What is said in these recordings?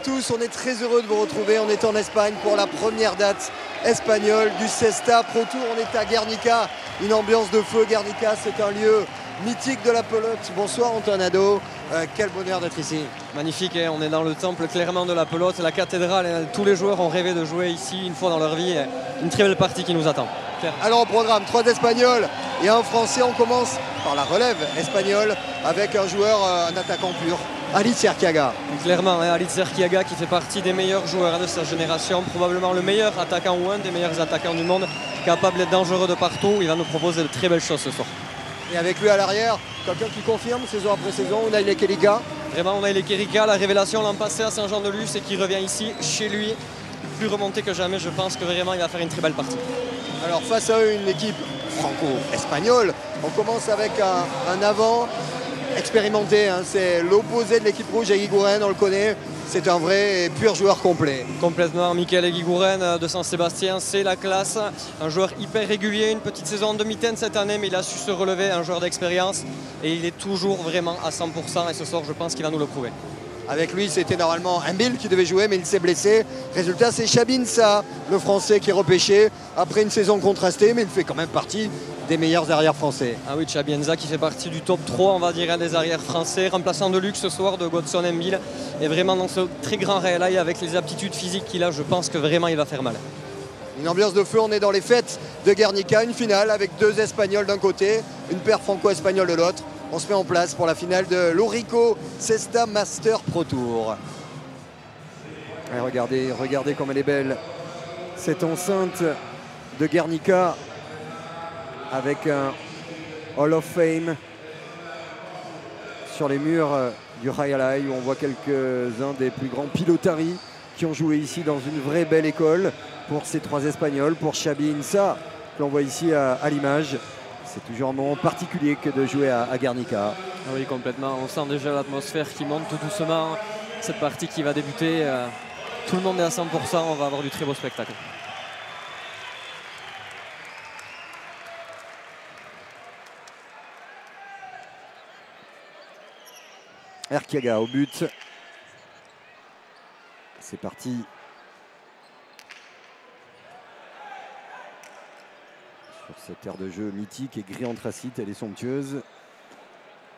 tous, on est très heureux de vous retrouver. On est en Espagne pour la première date espagnole du Cesta Pro Tour. On est à Guernica, une ambiance de feu. Guernica, c'est un lieu mythique de la pelote. Bonsoir Antonado, quel bonheur d'être ici. Magnifique, hein, on est dans le temple clairement de la pelote, la cathédrale, hein, tous les joueurs ont rêvé de jouer ici une fois dans leur vie. Une très belle partie qui nous attend. Alors au programme, 3 Espagnols et un Français. On commence par la relève espagnole avec un joueur, un attaquant pur, Alice Arquiaga. Clairement, hein, Alice Arquiaga qui fait partie des meilleurs joueurs de sa génération, probablement le meilleur attaquant ou un des meilleurs attaquants du monde, capable d'être dangereux de partout. Il va nous proposer de très belles choses ce soir. Et avec lui à l'arrière, quelqu'un qui confirme saison après saison, Unai Lequerica. Vraiment, Unai Lequerica, la révélation l'an passé à Saint-Jean-de-Luz et qui revient ici, chez lui, plus remonté que jamais. Je pense que vraiment il va faire une très belle partie. Alors face à eux, une équipe franco-espagnole. On commence avec un avant expérimenté, hein. C'est l'opposé de l'équipe rouge, Eguiguren, on le connaît. C'est un vrai et pur joueur complet. Complètement, Michael Eguiguren de Saint-Sébastien, c'est la classe. Un joueur hyper régulier, une petite saison en demi-teinte cette année, mais il a su se relever, un joueur d'expérience. Et il est toujours vraiment à 100% et ce soir, je pense qu'il va nous le prouver. Avec lui, c'était normalement Embil qui devait jouer, mais il s'est blessé. Résultat, c'est Chabin Sa, le Français qui est repêché après une saison contrastée, mais il fait quand même partie des meilleurs arrières français. Ah oui, Chabienza qui fait partie du top 3, on va dire, des arrières français, remplaçant de luxe ce soir de Godson Embil. Et vraiment dans ce très grand Real avec les aptitudes physiques qu'il a, je pense que vraiment il va faire mal. Une ambiance de feu, on est dans les fêtes de Guernica, une finale avec 2 Espagnols d'un côté, une paire franco-espagnole de l'autre. On se met en place pour la finale de l'Orico Cesta Master Pro Tour. Et regardez comme elle est belle, cette enceinte de Guernica avec un Hall of Fame sur les murs du Real où on voit quelques-uns des plus grands pilotaris qui ont joué ici dans une vraie belle école pour ces 3 Espagnols, pour Xabi Insa que l'on voit ici à l'image. C'est toujours un moment particulier que de jouer à Guernica. Oui, complètement. On sent déjà l'atmosphère qui monte tout doucement. Cette partie qui va débuter, tout le monde est à 100%. On va avoir du très beau spectacle. Arquiaga au but. C'est parti. Sur cette aire de jeu mythique et gris anthracite, elle est somptueuse.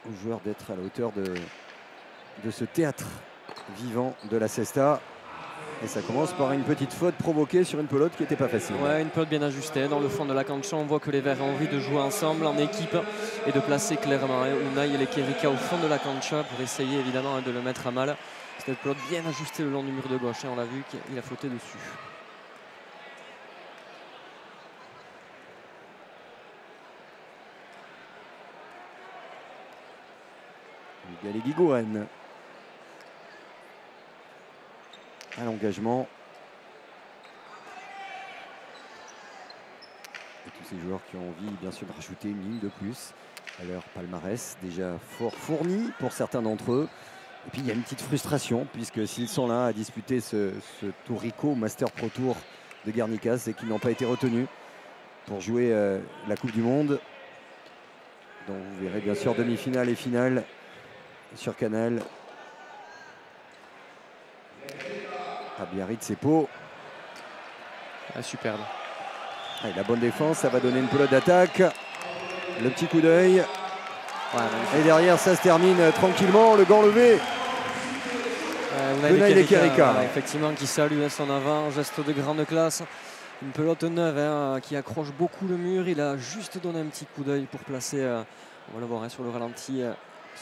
Aux joueurs d'être à la hauteur de ce théâtre vivant de la Cesta. Et ça commence par une petite faute provoquée sur une pelote qui n'était pas facile. Ouais, une pelote bien ajustée. Dans le fond de la cancha, on voit que les Verts ont envie de jouer ensemble en équipe et de placer clairement Unai et Lequerica au fond de la cancha pour essayer évidemment de le mettre à mal. Cette pelote bien ajustée le long du mur de gauche. On l'a vu qu'il a flotté dessus. Miguel Eguiguren à l'engagement. Et tous ces joueurs qui ont envie bien sûr de rajouter une ligne de plus à leur palmarès, déjà fort fourni pour certains d'entre eux. Et puis il y a une petite frustration puisque s'ils sont là à disputer ce Tourico Master Pro Tour de Guernica, c'est qu'ils n'ont pas été retenus pour jouer la Coupe du Monde. Donc vous verrez bien sûr demi-finale et finale sur Canal. À Biarritz-Cepo. Ah, superbe. Et la bonne défense, ça va donner une pelote d'attaque. Le petit coup d'œil. Ouais, et derrière, ça se termine tranquillement. Le gant levé. Unai Lequerica, effectivement, qui salue son avant. Geste de grande classe. Une pelote neuve hein, qui accroche beaucoup le mur. Il a juste donné un petit coup d'œil pour placer, on va le voir hein, sur le ralenti,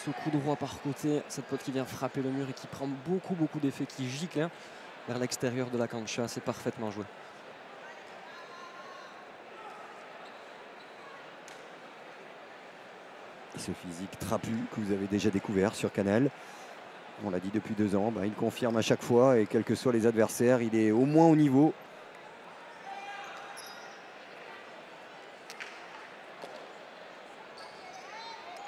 ce coup droit par côté. Cette pelote qui vient frapper le mur et qui prend beaucoup d'effet, qui gicle hein, vers l'extérieur de la cancha. C'est parfaitement joué. Ce physique trapu que vous avez déjà découvert sur Canal. On l'a dit depuis 2 ans, il confirme à chaque fois et quels que soient les adversaires, il est au moins au niveau.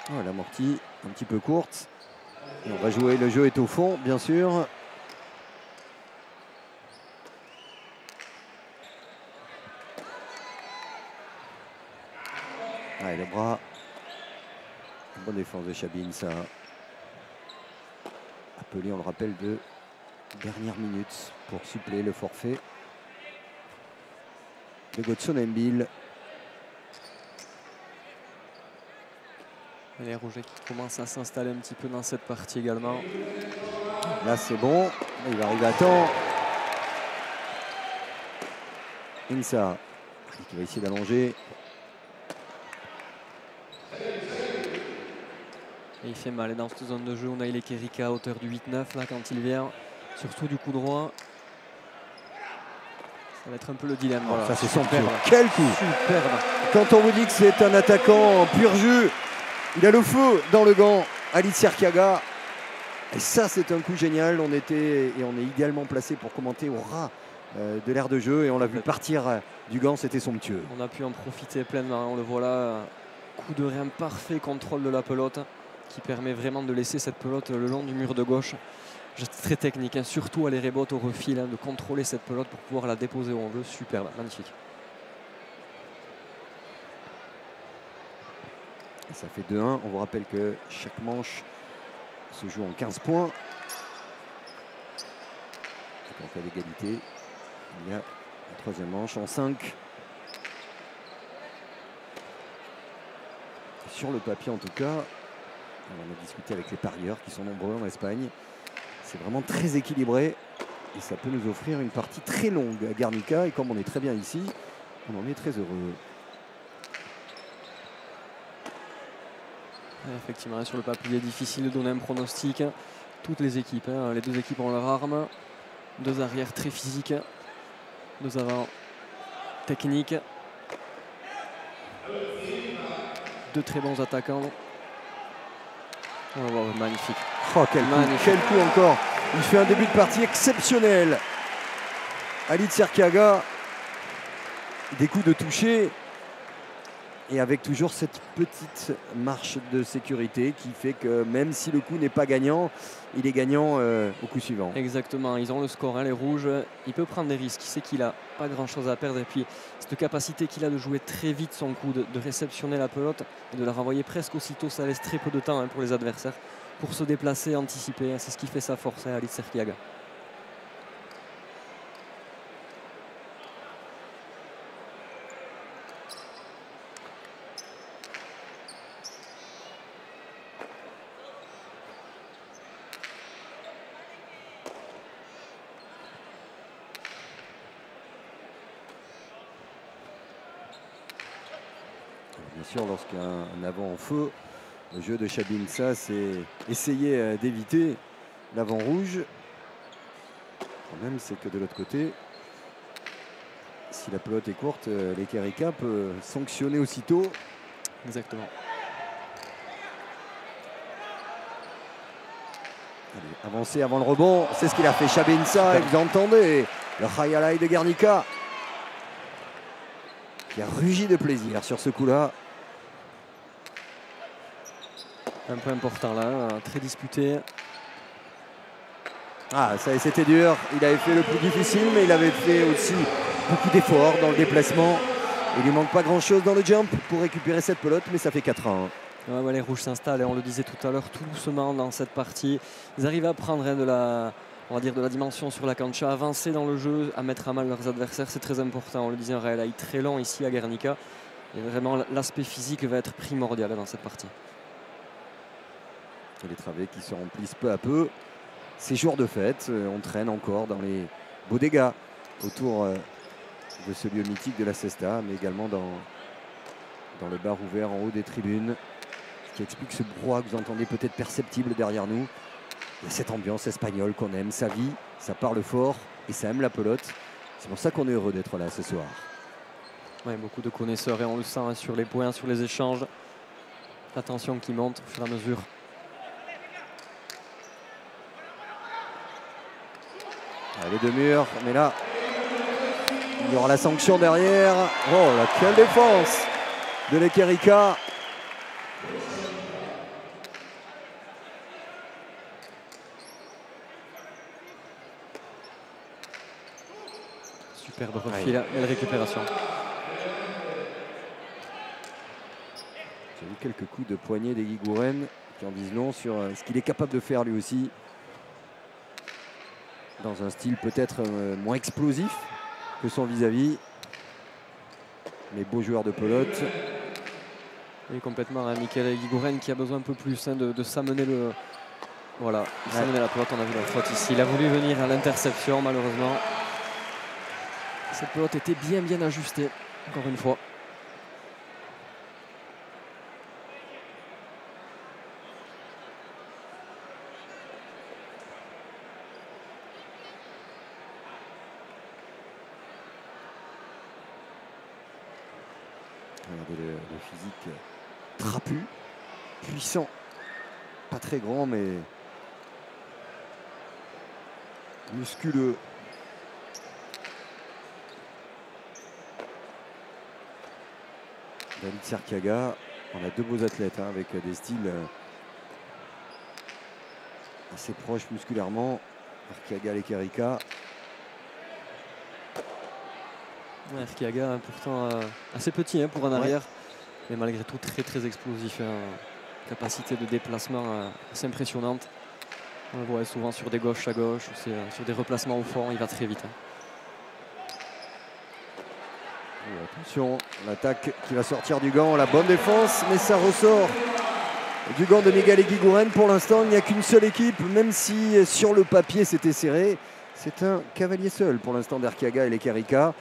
Oh, l'amortie un petit peu courte. Et on va jouer, le jeu est au fond, bien sûr. Allez, le bras. Bonne défense de Xabi Insa. Appelé, on le rappelle, de Dernière minute pour suppléer le forfait de Godson Mbil. Les Rouges qui commencent à s'installer un petit peu dans cette partie également. Là c'est bon, il va arriver à temps. Insa qui va essayer d'allonger. Et il fait mal. Et dans cette zone de jeu, on a Lekerika à hauteur du 8-9 là quand il vient. Surtout du coup droit. Ça va être un peu le dilemme. Voilà. Ça c'est son pire. Quel coup! Superbe. Quand on vous dit que c'est un attaquant en pur jus, il a le feu dans le gant, Ali Serkiaga. Et ça c'est un coup génial. On est idéalement placé pour commenter au ras de l'aire de jeu. Et on l'a vu partir du gant, c'était somptueux. On a pu en profiter pleinement. On le voit là. Coup de rein parfait, contrôle de la pelote, qui permet vraiment de laisser cette pelote le long du mur de gauche. Geste très technique, hein, surtout à les rebotes au refil, hein, de contrôler cette pelote pour pouvoir la déposer où on veut. Superbe, magnifique. Et ça fait 2-1. On vous rappelle que chaque manche se joue en 15 points. Donc en cas d'égalité, il y a la troisième manche en 5. Sur le papier en tout cas, on a discuté avec les parieurs qui sont nombreux en Espagne. C'est vraiment très équilibré et ça peut nous offrir une partie très longue à Guernica. Et comme on est très bien ici, on en est très heureux. Effectivement, sur le papier, difficile de donner un pronostic. Toutes les équipes, hein, les deux équipes ont leur arme. Deux arrières très physiques. Deux avants techniques. Deux très bons attaquants. Oh, magnifique. Oh, quel coup encore. Il fait un début de partie exceptionnel. Ali Serkiaga, des coups de toucher. Et avec toujours cette petite marche de sécurité qui fait que même si le coup n'est pas gagnant, il est gagnant au coup suivant. Exactement, ils ont le score, hein, les Rouges. Il peut prendre des risques, il sait qu'il n'a pas grand-chose à perdre. Et puis, cette capacité qu'il a de jouer très vite son coup, de réceptionner la pelote et de la renvoyer presque aussitôt, ça laisse très peu de temps, hein, pour les adversaires, pour se déplacer, anticiper. Hein, c'est ce qui fait sa force, hein, Ali Serkiaga. Bien sûr, lorsqu'un avant en feu, le jeu de Chabinsa, c'est essayer d'éviter l'avant rouge. Le problème, c'est que de l'autre côté, si la pelote est courte, Lekerika peut sanctionner aussitôt. Exactement. Allez, avancer avant le rebond, c'est ce qu'il a fait Chabinsa. Et vous entendez le Khayalai de Guernica qui a rugi de plaisir sur ce coup-là. Un point important là, très disputé. Ah, ça c'était dur. Il avait fait le plus difficile, mais il avait fait aussi beaucoup d'efforts dans le déplacement. Il lui manque pas grand-chose dans le jump pour récupérer cette pelote, mais ça fait 4-1. Ouais, les Rouges s'installent, et on le disait tout à l'heure, tout doucement dans cette partie. Ils arrivent à prendre, hein, on va dire de la dimension sur la cancha, à avancer dans le jeu, à mettre à mal leurs adversaires. C'est très important. On le disait, un Real très long ici à Guernica. Et vraiment, l'aspect physique va être primordial dans cette partie. Et les travées qui se remplissent peu à peu. C'est jour de fête. On traîne encore dans les bodegas autour de ce lieu mythique de la Cesta, mais également dans le bar ouvert en haut des tribunes, ce qui explique ce brouhaha que vous entendez peut-être perceptible derrière nous. Il y a cette ambiance espagnole qu'on aime, ça vit, ça parle fort et ça aime la pelote. C'est pour ça qu'on est heureux d'être là ce soir. Ouais, beaucoup de connaisseurs et on le sent, hein, sur les points, sur les échanges. La tension qui monte au fur et à mesure. Les deux murs, mais là, il y aura la sanction derrière. Oh, quelle défense de Lekerika. Superbe refil, belle récupération. J'ai vu quelques coups de poignet d'Egui Gouren qui en disent long sur ce qu'il est capable de faire lui aussi. dans un style peut-être moins explosif que son vis-à-vis. Mais beau joueur de pelote. Et complètement, hein, Michael Eguiguren qui a besoin un peu plus hein, de s'amener le... Voilà, s'amener la pelote, on a vu la faute ici. Il a voulu venir à l'interception, malheureusement. Cette pelote était bien ajustée, encore une fois. Regardez le physique trapu, puissant, pas très grand mais musculeux. David Serkiaga, on a deux beaux athlètes hein, avec des styles assez proches musculairement. Serkiaga, Lekerika. Arkeaga, pourtant assez petit hein, pour un arrière, mais malgré tout très explosif. Hein. Capacité de déplacement assez impressionnante. On le voit souvent sur des gauches à gauche, sur des replacements au fond, il va très vite. Hein. Attention, l'attaque qui va sortir du gant, la bonne défense, mais ça ressort du gant de Miguel Eguiguren. Pour l'instant, il n'y a qu'une seule équipe, même si sur le papier c'était serré. C'est un cavalier seul pour l'instant d'Arkeaga et Lekerika.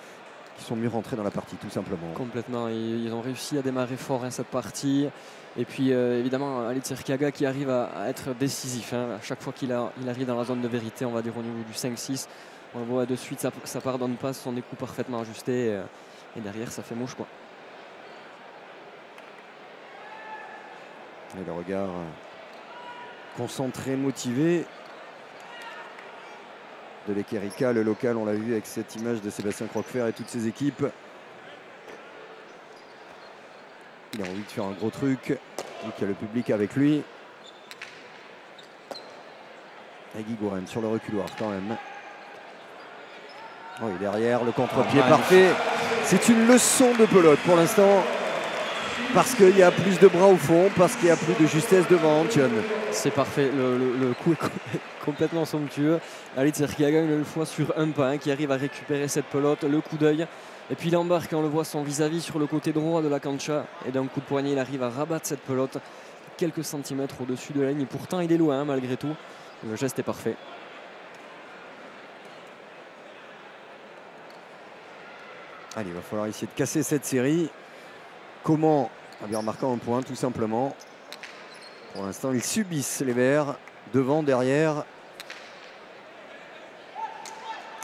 Qui sont mieux rentrés dans la partie tout simplement. Complètement, ils ont réussi à démarrer fort hein, cette partie. Et puis évidemment Alit Serkiaga qui arrive à être décisif. Hein. À chaque fois qu'il arrive dans la zone de vérité, on va dire au niveau du 5-6, on le voit de suite, ça pardonne pas, ce sont des coups parfaitement ajustés. Et derrière ça fait mouche quoi. Et le regard concentré, motivé de Lekerika, le local, on l'a vu avec cette image de Sébastien Croquefer et toutes ses équipes. Il a envie de faire un gros truc, vu qu'il y a le public avec lui. Eguiguren sur le reculoir quand même. Oh, et derrière, le contre-pied parfait. C'est une leçon de pelote pour l'instant. Parce qu'il y a plus de bras au fond, parce qu'il y a plus de justesse devant Antion. C'est parfait, le coup est complètement somptueux. Alit Serkiaga une fois sur un pas hein, qui arrive à récupérer cette pelote, le coup d'œil. Et puis il embarque, on le voit son vis-à-vis sur le côté droit de la cancha. Et d'un coup de poignet, il arrive à rabattre cette pelote quelques centimètres au-dessus de la ligne. Et pourtant, il est loin hein, malgré tout. Le geste est parfait. Allez, il va falloir essayer de casser cette série. Comment? En bien marquant un point tout simplement. Pour l'instant, ils subissent les Verts. Devant, derrière.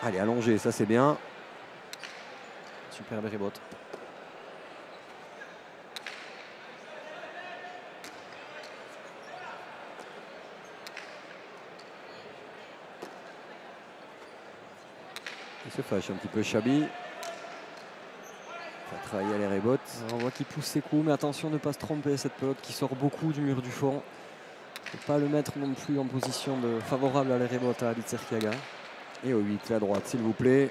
Allez, allongé, ça c'est bien. Superbe rebote. Il se fâche un petit peu Chabi. Il va travailler les rebotes. On voit qu'il pousse ses coups, mais attention de ne pas se tromper. Cette pelote qui sort beaucoup du mur du fond. Il ne faut pas le mettre non plus en position favorable à les rebotes à Alit Serkiaga. Et au 8, la droite, s'il vous plaît.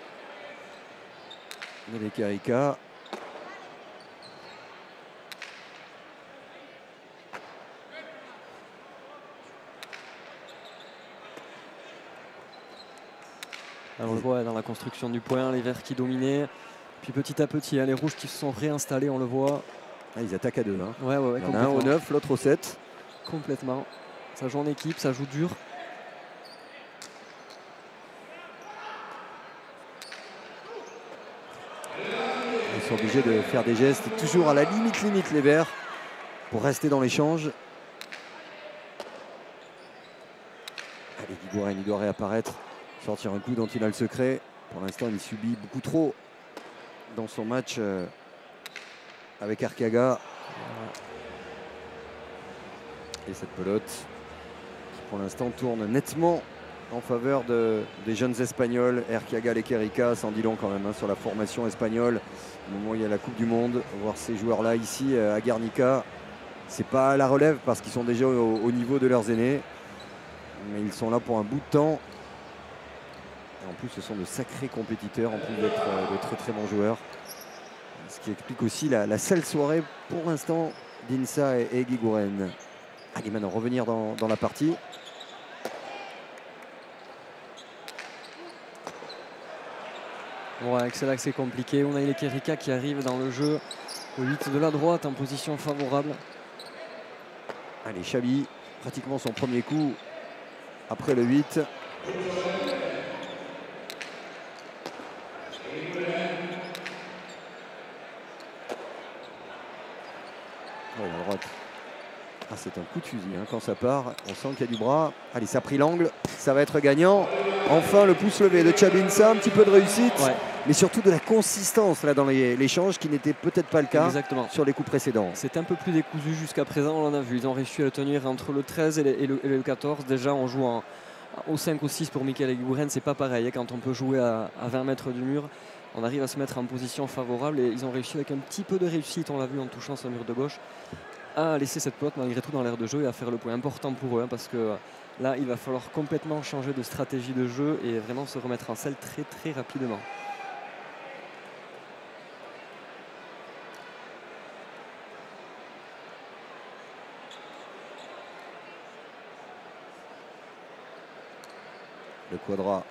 Lekerika. On le voit dans la construction du point, les Verts qui dominaient. Puis petit à petit, hein, les Rouges qui se sont réinstallés, on le voit. Ah, ils attaquent à deux. Hein. Ouais, il y en a un au 9, l'autre au 7. Complètement. Ça joue en équipe, ça joue dur. Ils sont obligés de faire des gestes toujours à la limite les Verts pour rester dans l'échange. Allez, Eguiguren, il doit réapparaître, sortir un coup dont il a le secret. Pour l'instant, il subit beaucoup trop dans son match avec Arkeaga. Et cette pelote qui pour l'instant tourne nettement en faveur des jeunes Espagnols. Arkeaga, Lekerika, ça en dit long quand même hein, sur la formation espagnole. Au moment où il y a la Coupe du Monde, voir ces joueurs-là ici à Guernica, c'est pas à la relève parce qu'ils sont déjà au niveau de leurs aînés. Mais ils sont là pour un bout de temps. Et en plus, ce sont de sacrés compétiteurs, en plus d'être de très bons joueurs. Ce qui explique aussi la sale soirée pour l'instant d'Insa et Eguiguren. Allez, maintenant revenir dans la partie. Ouais, c'est là que c'est compliqué. On a Lekerika qui arrive dans le jeu. Le 8 de la droite en position favorable. Allez, Chabi, pratiquement son premier coup après le 8. Oh, la droite. Ah, c'est un coup de fusil hein, quand ça part. On sent qu'il y a du bras. Allez, ça a pris l'angle. Ça va être gagnant. Enfin, le pouce levé de Chabinsa. Un petit peu de réussite. Ouais. Mais surtout de la consistance là, dans l'échange qui n'était peut-être pas le cas sur les coups précédents. C'est un peu plus décousu jusqu'à présent. On en a vu. Ils ont réussi à le tenir entre le 13 et le 14. Déjà, on joue au 5 ou 6 pour Michael Eguiguren. C'est pas pareil. Quand on peut jouer à 20 mètres du mur, on arrive à se mettre en position favorable. Et ils ont réussi avec un petit peu de réussite, on l'a vu en touchant ce mur de gauche, à laisser cette pelote malgré tout dans l'air de jeu et à faire le point important pour eux hein, parce que là il va falloir complètement changer de stratégie de jeu et vraiment se remettre en selle très très rapidement. Le quadra,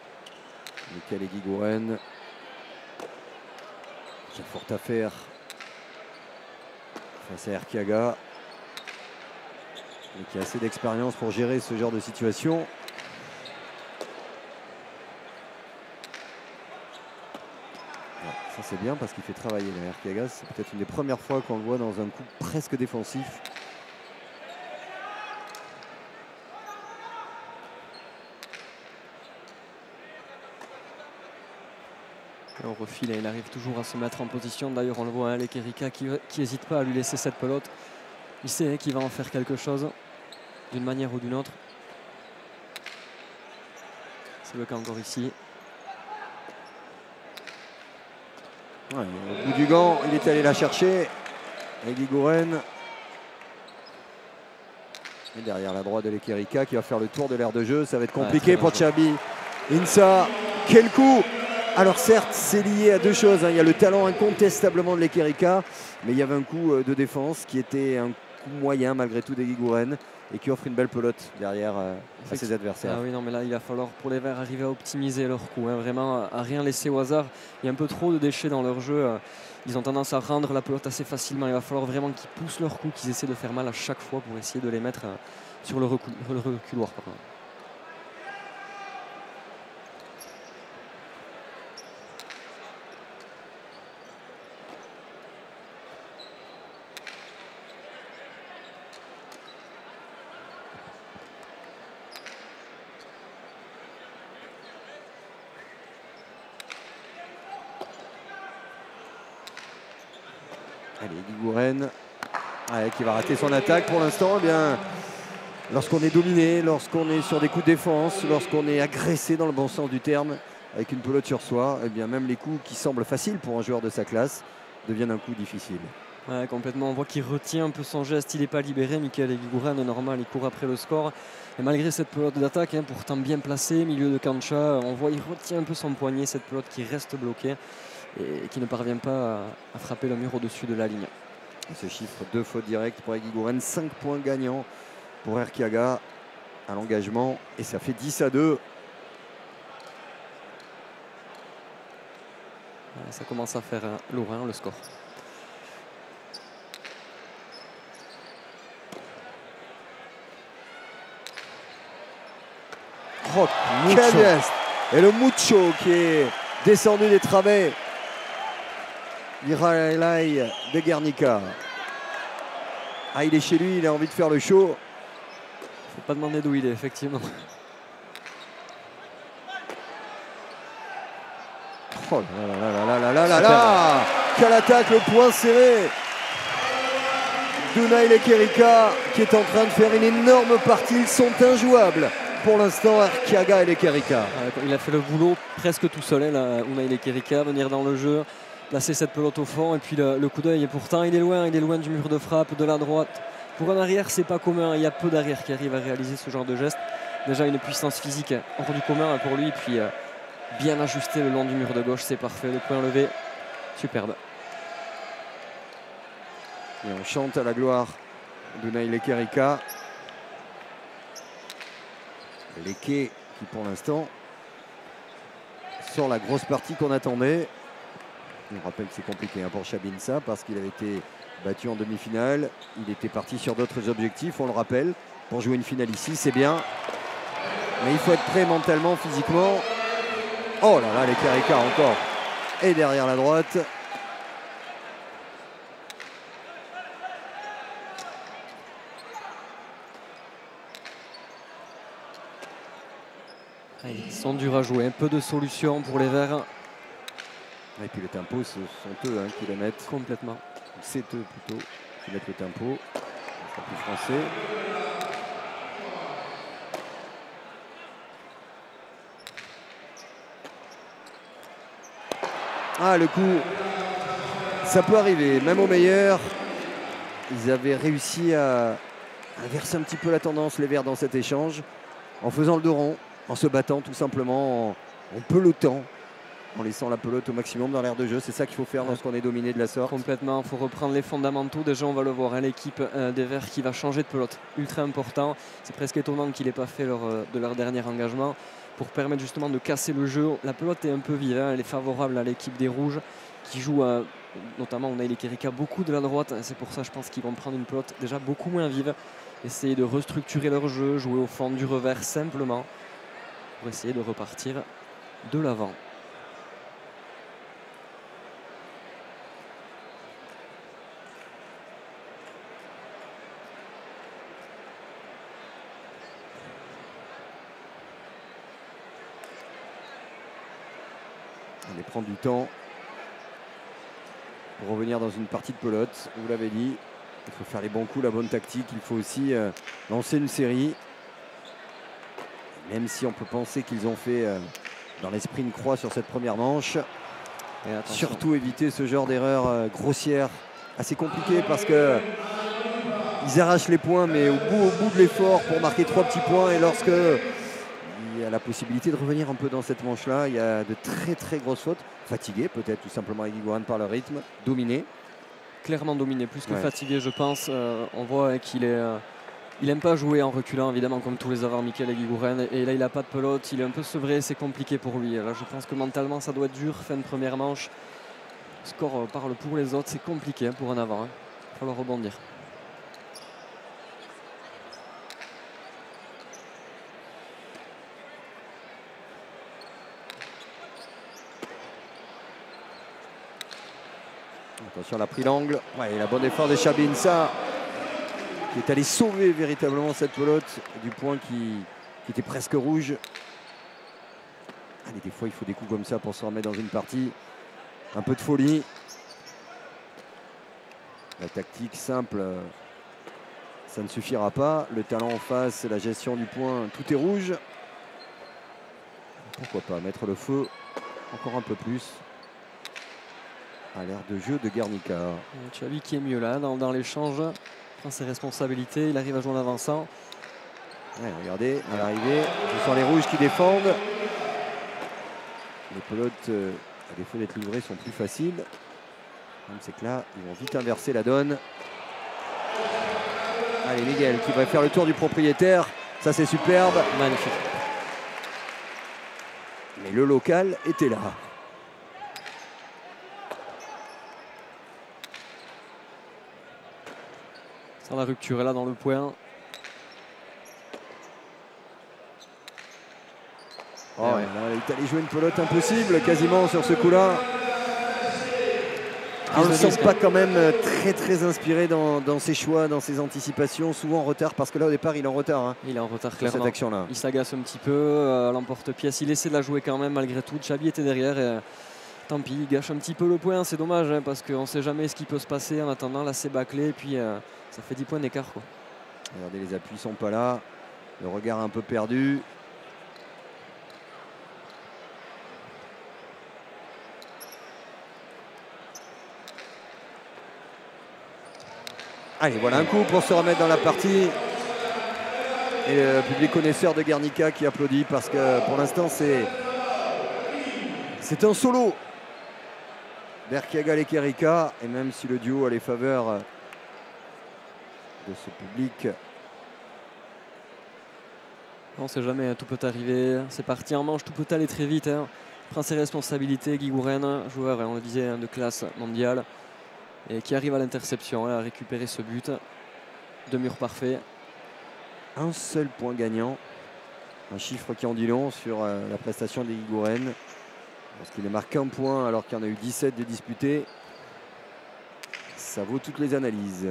Michael Eguiguren qui a fort à faire face à Erkiaga, et qui a assez d'expérience pour gérer ce genre de situation. Ça c'est bien parce qu'il fait travailler Erkiaga. C'est peut-être une des premières fois qu'on le voit dans un coup presque défensif. Et on refile et il arrive toujours à se mettre en position. D'ailleurs on le voit, hein, Lekerika qui n'hésite pas à lui laisser cette pelote. Il sait qu'il va en faire quelque chose d'une manière ou d'une autre. C'est le cas encore ici. Ouais, au bout du gant, il est allé la chercher. Eguiguren. Et derrière la droite de Lekerika qui va faire le tour de l'aire de jeu. Ça va être compliqué pour Chabi. Insa, quel coup! Alors certes, c'est lié à deux choses. Hein. Il y a le talent incontestablement de Lekerika, mais il y avait un coup de défense qui était un coup moyen malgré tout d'Eguiguren et qui offre une belle pelote derrière à ses adversaires. Ah oui, non, mais là, il va falloir pour les Verts arriver à optimiser leur coup. Hein, vraiment, à rien laisser au hasard. Il y a un peu trop de déchets dans leur jeu. Ils ont tendance à rendre la pelote assez facilement. Il va falloir vraiment qu'ils poussent leur coup, qu'ils essaient de faire mal à chaque fois pour essayer de les mettre sur le reculoir. Pardon. Allez, Eguiguren qui va rater son attaque pour l'instant. Eh bien, lorsqu'on est dominé, lorsqu'on est sur des coups de défense, lorsqu'on est agressé dans le bon sens du terme, avec une pelote sur soi, eh bien, même les coups qui semblent faciles pour un joueur de sa classe deviennent un coup difficile. Ouais, complètement. On voit qu'il retient un peu son geste. Il n'est pas libéré. Michael Eguiguren, normal, il court après le score. Et malgré cette pelote d'attaque, hein, pourtant bien placée, milieu de cancha, on voit qu'il retient un peu son poignet, cette pelote qui reste bloquée et qui ne parvient pas à frapper le mur au-dessus de la ligne. Et ce chiffre, 2 fautes directes pour Eguiguren, 5 points gagnants pour Erkiaga à l'engagement et ça fait 10-2. Ouais, ça commence à faire lourd le score. Oh, quel geste! Et le Mucho qui est descendu des travées. Irailai de Guernica. Ah, il est chez lui, il a envie de faire le show. Faut pas demander d'où il est, effectivement. Oh là. Quelle attaque, le poing serré. Dunay Lekerika qui est en train de faire une énorme partie. Ils sont injouables. Pour l'instant, Erkiaga et Lekerika. Il a fait le boulot presque tout seul, là, Unai Lekerika, venir dans le jeu, placer cette pelote au fond et puis le coup d'œil. Et pourtant, il est loin du mur de frappe, de la droite. Pour un arrière, c'est pas commun. Il y a peu d'arrière qui arrivent à réaliser ce genre de geste. Déjà une puissance physique hors du commun pour lui. Puis bien ajusté le long du mur de gauche, c'est parfait. Le point levé, superbe. Et on chante à la gloire d'Unai Lekerika. Leke qui pour l'instant sort la grosse partie qu'on attendait. On rappelle que c'est compliqué pour Chabinsa parce qu'il avait été battu en demi-finale. Il était parti sur d'autres objectifs, on le rappelle. Pour jouer une finale ici, c'est bien. Mais il faut être prêt mentalement, physiquement. Oh là là, les Kerika encore. Et derrière la droite. Ils sont durs à jouer, un peu de solution pour les Verts. Et puis les tempos, ce sont eux qui les mettent. Complètement. C'est eux plutôt qui mettent le tempo. C'est plus français. Ah, le coup, ça peut arriver, même au meilleur. Ils avaient réussi à inverser un petit peu la tendance, les Verts, dans cet échange, en faisant le dos rond, en se battant tout simplement, en pelotant, en laissant la pelote au maximum dans l'aire de jeu. C'est ça qu'il faut faire lorsqu'on est dominé de la sorte. Complètement, il faut reprendre les fondamentaux. Déjà, on va le voir, l'équipe des Verts qui va changer de pelote. Ultra important. C'est presque étonnant qu'il n'ait pas fait de leur dernier engagement pour permettre justement de casser le jeu. La pelote est un peu vive, elle est favorable à l'équipe des Rouges qui joue, notamment on a les Kerika beaucoup de la droite. C'est pour ça, je pense qu'ils vont prendre une pelote déjà beaucoup moins vive. Essayer de restructurer leur jeu, jouer au fond du revers simplement pour essayer de repartir de l'avant. On prend du temps pour revenir dans une partie de pelote. Vous l'avez dit, il faut faire les bons coups, la bonne tactique. Il faut aussi lancer une série. Même si on peut penser qu'ils ont fait dans l'esprit une croix sur cette première manche. Et surtout éviter ce genre d'erreur grossière. Assez compliqué parce que ils arrachent les points, mais au bout de l'effort pour marquer 3 petits points. Et lorsque il y a la possibilité de revenir un peu dans cette manche-là, il y a de très grosses fautes. Fatigué peut-être tout simplement Eguiguren par le rythme. Dominé. Clairement dominé, plus que fatigué je pense. On voit qu'il est... il n'aime pas jouer en reculant, évidemment, comme tous les avants, Michael Eguiguren. Et là, il n'a pas de pelote, il est un peu sevré, c'est compliqué pour lui. Là, je pense que mentalement, ça doit être dur. Fin de première manche. Le score parle pour les autres, c'est compliqué pour un avant. Il va falloir rebondir. Attention, elle a pris l'angle. Ouais, la bonne effort de Chabinsa qui est allé sauver véritablement cette pelote du point qui était presque rouge. Allez, des fois, il faut des coups comme ça pour se remettre dans une partie. Un peu de folie. La tactique simple, ça ne suffira pas. Le talent en face, la gestion du point, tout est rouge. Pourquoi pas mettre le feu encore un peu plus à l'aire de jeu de Guernica. Tu as vu qui est mieux là dans l'échange. Prend ses responsabilités, il arrive à jouer en avançant. Ouais, regardez, à l'arrivée, ce sont les rouges qui défendent. Les pelotes, à défaut d'être livrées, sont plus faciles. C'est que là, ils vont vite inverser la donne. Allez, Miguel qui va faire le tour du propriétaire. Ça, c'est superbe. Magnifique. Mais le local était là. Sans la rupture est là dans le point. Oh, ouais. Là, il est allé jouer une pelote impossible quasiment sur ce coup-là. On ne sent pas quand même très inspiré dans ses choix, dans ses anticipations, souvent en retard parce que là au départ il est en retard. Il est en retard clairement. Cette action-là. Il s'agace un petit peu à l'emporte-pièce. Il essaie de la jouer quand même malgré tout. Chabi était derrière et tant pis, il gâche un petit peu le point. C'est dommage parce qu'on ne sait jamais ce qui peut se passer. En attendant, là c'est bâclé et puis ça fait 10 points d'écart. Regardez, les appuis sont pas là. Le regard un peu perdu. Allez, voilà un coup pour se remettre dans la partie. Et le public connaisseur de Guernica qui applaudit parce que pour l'instant c'est un solo. Berkiagal et Kerika. Et même si le duo a les faveurs de ce public. On ne sait jamais, tout peut arriver. C'est parti en manche, tout peut aller très vite. prend ses responsabilités. Guy Gouren, joueur, on le disait, de classe mondiale, et qui arrive à l'interception, à récupérer ce but de mur parfait. Un seul point gagnant, un chiffre qui en dit long sur la prestation de Guy Gouren, parce qu'il ne marque qu'un point alors qu'il y en a eu 17 de disputés. Ça vaut toutes les analyses.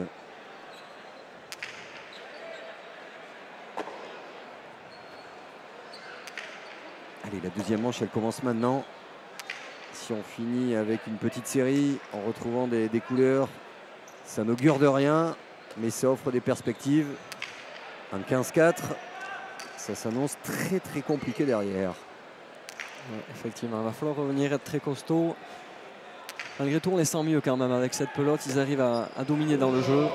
Allez, la deuxième manche, elle commence maintenant. Si on finit avec une petite série en retrouvant des couleurs, ça n'augure de rien, mais ça offre des perspectives. Un 15-4, ça s'annonce très très compliqué derrière. Ouais, effectivement, il va falloir revenir, être très costaud. Malgré tout, on les sent mieux quand même avec cette pelote. Ils arrivent à dominer dans le jeu.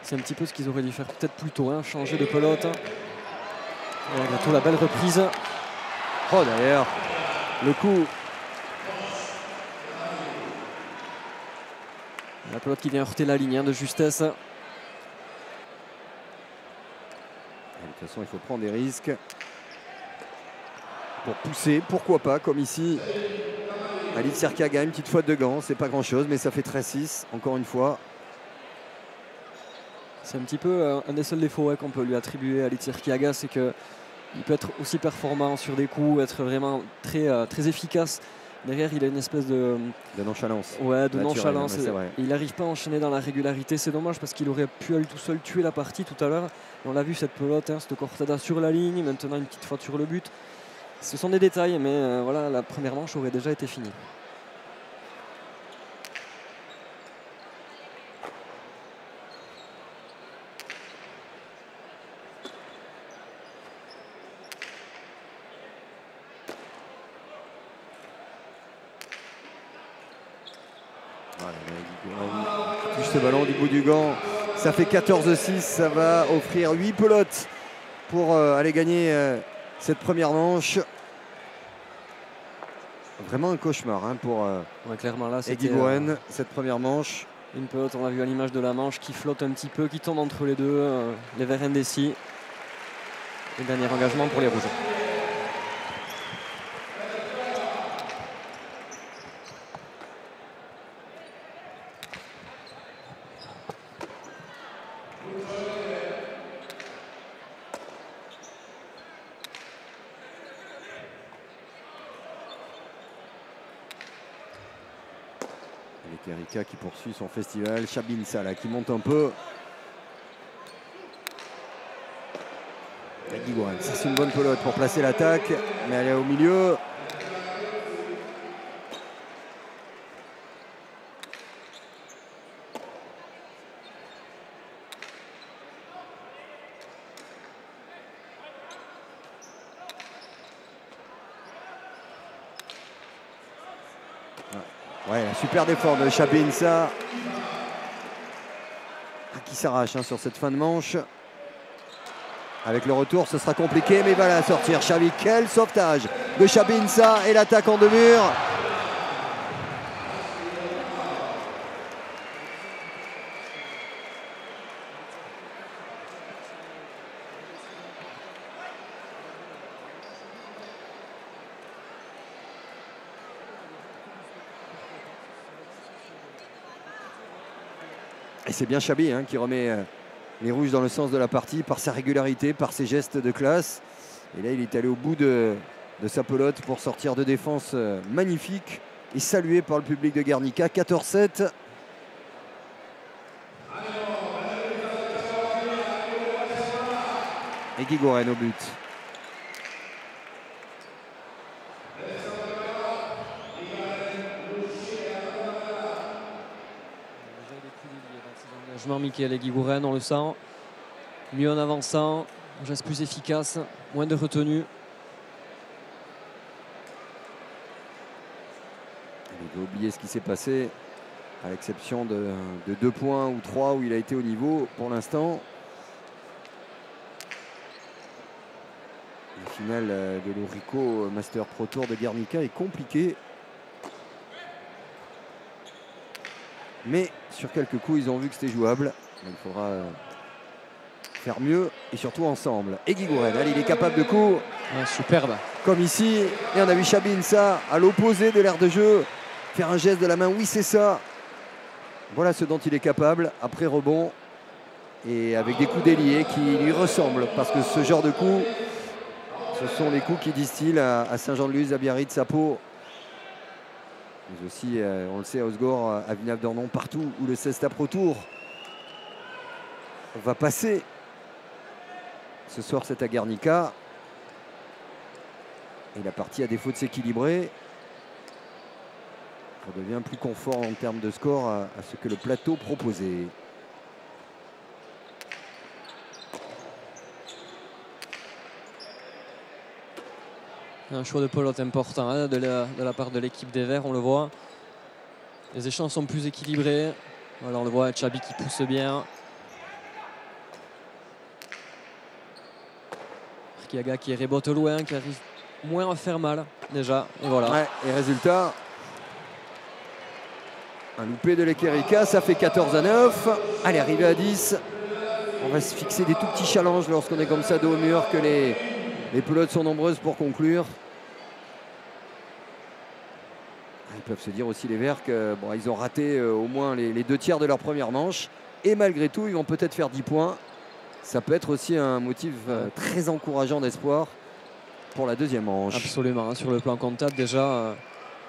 C'est un petit peu ce qu'ils auraient dû faire peut-être plus tôt, hein, changer de pelote. Et malgré tout, la belle reprise. Oh, derrière, le coup. La pelote qui vient heurter la ligne, hein, de justesse. Et de toute façon, il faut prendre des risques pour pousser, pourquoi pas, comme ici. Halit Sirkaga, une petite faute de gants, c'est pas grand chose, mais ça fait 13-6, encore une fois. C'est un petit peu un des seuls défauts, ouais, qu'on peut lui attribuer à Halit Sirkaga, c'est qu'il peut être aussi performant sur des coups, être vraiment très, très efficace. Derrière, il a une espèce de nonchalance. Ouais, de naturelle, nonchalance. Il n'arrive pas à enchaîner dans la régularité. C'est dommage parce qu'il aurait pu à lui tout seul tuer la partie tout à l'heure. Et on l'a vu, cette pelote, hein, cette Cortada sur la ligne, maintenant une petite faute sur le but. Ce sont des détails, mais voilà, la première manche aurait déjà été finie. Voilà, touche ce ballon du bout du gant. Ça fait 14-6, ça va offrir 8 pelotes pour aller gagner cette première manche. Vraiment un cauchemar, hein, pour ouais, clairement, là, Guy Gouren, cette première manche. Une pelote, on l'a vu à l'image de la manche, qui flotte un petit peu, qui tombe entre les deux, les verts indécis. Et dernier engagement pour les rouges. Avec Erika qui poursuit son festival. Chabin Salah qui monte un peu. Guy Gouren, ça c'est une bonne pelote pour placer l'attaque, mais elle est au milieu. Ouais, un super d'effort de Chabin, ça. Qui s'arrache, hein, sur cette fin de manche. Avec le retour, ce sera compliqué, mais il va la sortir. Xavi, quel sauvetage de Chabinsa et l'attaque en deux murs. Et c'est bien Chabi, hein, qui remet les rouges dans le sens de la partie par sa régularité, par ses gestes de classe. Et là, il est allé au bout de sa pelote pour sortir de défense magnifique et salué par le public de Guernica. 14-7. Et Guy Gouren au but. Michael et Guy Gouren, on le sent. Mieux en avançant, un geste plus efficace, moins de retenue. Il faut oublier ce qui s'est passé, à l'exception de 2 points ou 3 où il a été au niveau pour l'instant. La finale de l'Orico Master Pro Tour de Guernica est compliquée. Mais sur quelques coups, ils ont vu que c'était jouable. Il faudra faire mieux et surtout ensemble. Et Guy Gouren, allez, il est capable de coup. Ouais, superbe. Comme ici, et on a vu Chabi Insa à l'opposé de l'aire de jeu faire un geste de la main. Oui, c'est ça. Voilà ce dont il est capable après rebond et avec des coups déliés qui lui ressemblent. Parce que ce genre de coups, ce sont les coups qui distillent à Saint-Jean-de-Luz, à Biarritz, à Pau. Mais aussi, on le sait, à Osgore, à Villeneuve-d'Ornon, partout où le Cesta Pro Tour va passer. Ce soir, c'est à Guernica. Et la partie, à défaut de s'équilibrer, redevient plus confort en termes de score à ce que le plateau proposait. Un choix de pelote important hein, de la part de l'équipe des Verts, on le voit. Les échanges sont plus équilibrés. Voilà, on le voit, Chabi qui pousse bien. Arkiaga qui rebote loin, qui arrive moins à faire mal déjà. Et voilà. Ouais, et résultat, un loupé de l'Equerica, ça fait 14-9. Allez, arrivé à 10. On va se fixer des tout petits challenges lorsqu'on est comme ça dos au mur, que les pelotes sont nombreuses pour conclure. Ils peuvent se dire aussi les Verts qu'ils bon, ont raté au moins les 2 tiers de leur première manche. Et malgré tout, ils vont peut-être faire 10 points. Ça peut être aussi un motif très encourageant d'espoir pour la deuxième manche. Absolument, sur le plan comptable déjà,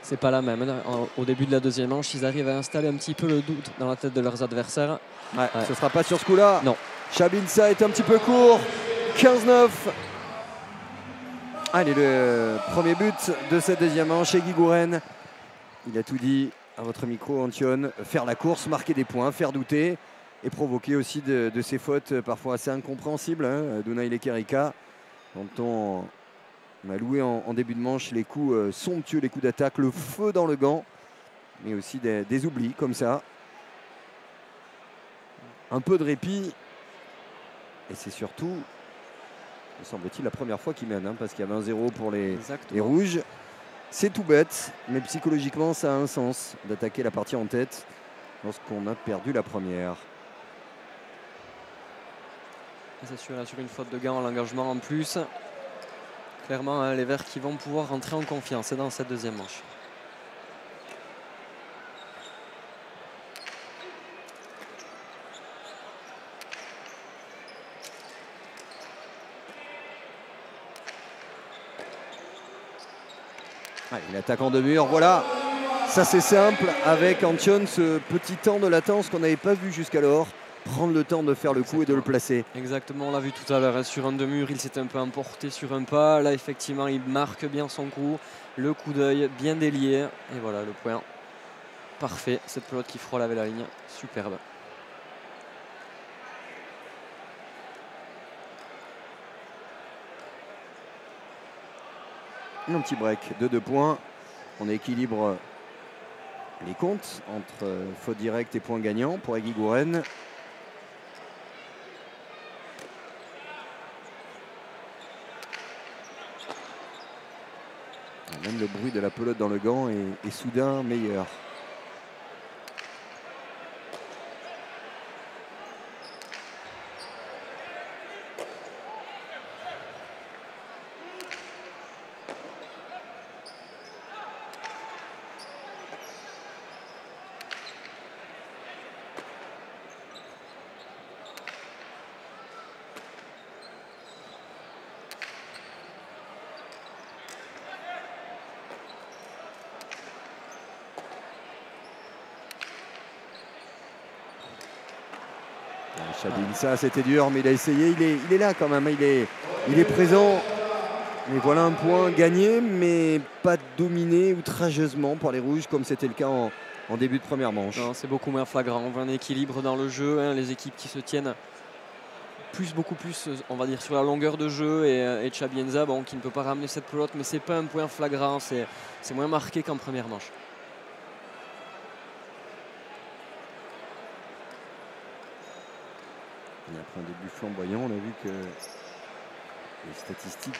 c'est pas la même. Au début de la deuxième manche, ils arrivent à installer un petit peu le doute dans la tête de leurs adversaires. Ouais. Ce ne sera pas sur ce coup-là. Non. Chabi Insa est un petit peu court. 15-9. Allez, le premier but de cette deuxième manche, Guy Gouren. Il a tout dit à votre micro, Antion. Faire la course, marquer des points, faire douter et provoquer aussi de ces fautes parfois assez incompréhensibles. Hein, d'Unai Lequerica, dont on a loué en début de manche les coups somptueux, les coups d'attaque, le feu dans le gant, mais aussi des oublis comme ça. Un peu de répit. Et c'est surtout, me semble-t-il, la première fois qu'ils mènent, hein, parce qu'il y avait un 0 pour les Rouges. C'est tout bête, mais psychologiquement, ça a un sens d'attaquer la partie en tête lorsqu'on a perdu la première. C'est sûr, sur une faute de gant, l'engagement en plus. Clairement, hein, les Verts qui vont pouvoir rentrer en confiance dans cette deuxième manche. Allez, l'attaquant de mur, voilà. Ça c'est simple avec Antion, ce petit temps de latence qu'on n'avait pas vu jusqu'alors. Prendre le temps de faire le coup et de le placer. Exactement, on l'a vu tout à l'heure, hein, sur un de mur, il s'est un peu emporté sur un pas. Là, effectivement, il marque bien son coup. Le coup d'œil bien délié. Et voilà, le point parfait. Cette pelote qui frôle avec la ligne. Superbe. Un petit break de 2 points. On équilibre les comptes entre faute directe et points gagnants pour Guy Gouren. Même le bruit de la pelote dans le gant est soudain meilleur. Chabi Insa, c'était dur, mais il a essayé. Il est là quand même. Il est présent. Et voilà un point gagné, mais pas dominé outrageusement par les Rouges, comme c'était le cas en début de première manche. C'est beaucoup moins flagrant. On voit un équilibre dans le jeu. Hein, les équipes qui se tiennent beaucoup plus, on va dire, sur la longueur de jeu. Et Chabi Insa, bon, qui ne peut pas ramener cette pelote, mais c'est pas un point flagrant. C'est moins marqué qu'en première manche. Et après un début flamboyant, on a vu que les statistiques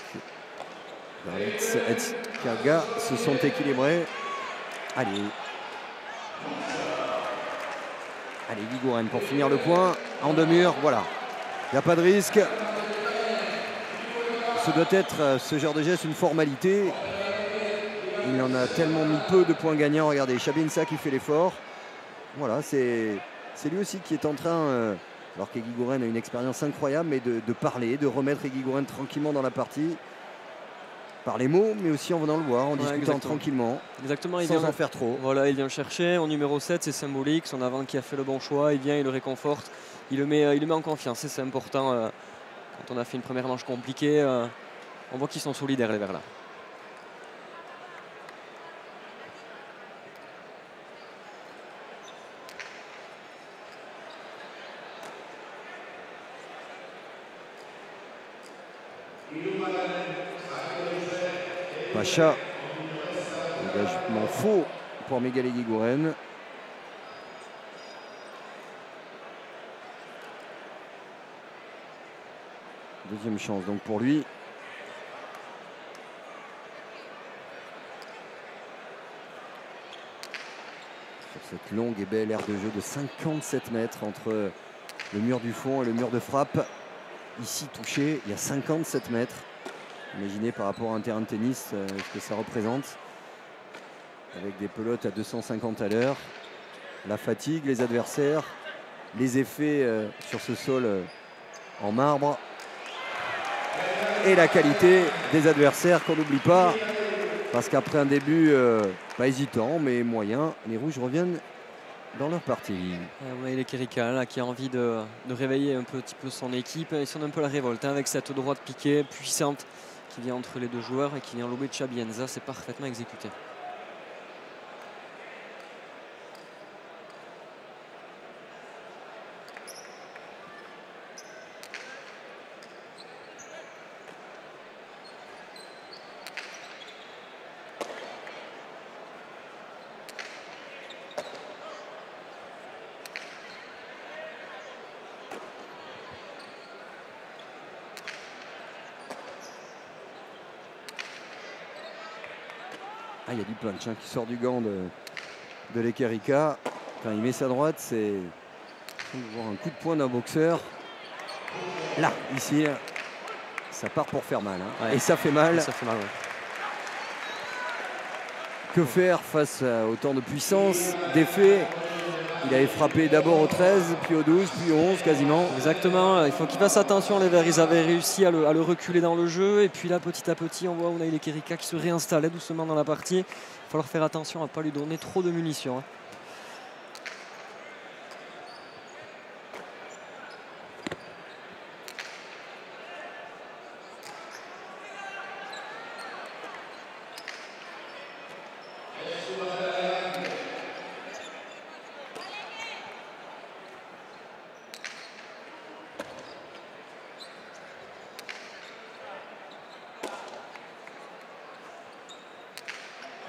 d'Arlitz et Kaga se sont équilibrées. Allez, Guy Gouren pour finir le point en 2 murs. Voilà, il n'y a pas de risque. ce doit être ce genre de geste une formalité. Il en a tellement mis peu de points gagnants. Regardez, Chabienza qui fait l'effort. Voilà, c'est lui aussi qui est en train, alors qu'Eguiguren a une expérience incroyable, mais de parler, de remettre Eguiguren tranquillement dans la partie. Par les mots, mais aussi en venant le voir, en discutant tranquillement, exactement, il sans vient en faire trop. Voilà, il vient le chercher. En numéro 7, c'est symbolique. Son avant qui a fait le bon choix, il vient, il le réconforte. Il le met en confiance. Et c'est important. Quand on a fait une première manche compliquée, on voit qu'ils sont solidaires, les Verts là. Pacha, engagement faux pour Miguel Eguiguren. Deuxième chance donc pour lui. Sur cette longue et belle aire de jeu de 57 mètres entre le mur du fond et le mur de frappe. Ici touché, il y a 57 mètres. Imaginez par rapport à un terrain de tennis ce que ça représente. Avec des pelotes à 250 à l'heure. La fatigue, les adversaires, les effets sur ce sol en marbre. Et la qualité des adversaires qu'on n'oublie pas. Parce qu'après un début pas hésitant mais moyen, les Rouges reviennent dans leur partie. Ouais, l'Equerica là, qui a envie de réveiller un petit peu son équipe. Ils sont un peu la révolte avec cette droite piquée puissante qui vient entre les deux joueurs et qui vient lober Chabienza. C'est parfaitement exécuté. Il y a du punch qui sort du gant de l'Equerica. Quand il met sa droite, c'est voir un coup de poing d'un boxeur. Là, ici, ça part pour faire mal. Ouais. Et ça fait mal. Ça fait mal, ouais. Que faire face à autant de puissance, d'effet? Il avait frappé d'abord au 13, puis au 12, puis au 11 quasiment. Exactement, il faut qu'ils fassent attention les Verts. Ils avaient réussi à le reculer dans le jeu. Et puis là, petit à petit, on voit Unai Lequerica qui se réinstallait doucement dans la partie. Il va falloir faire attention à ne pas lui donner trop de munitions.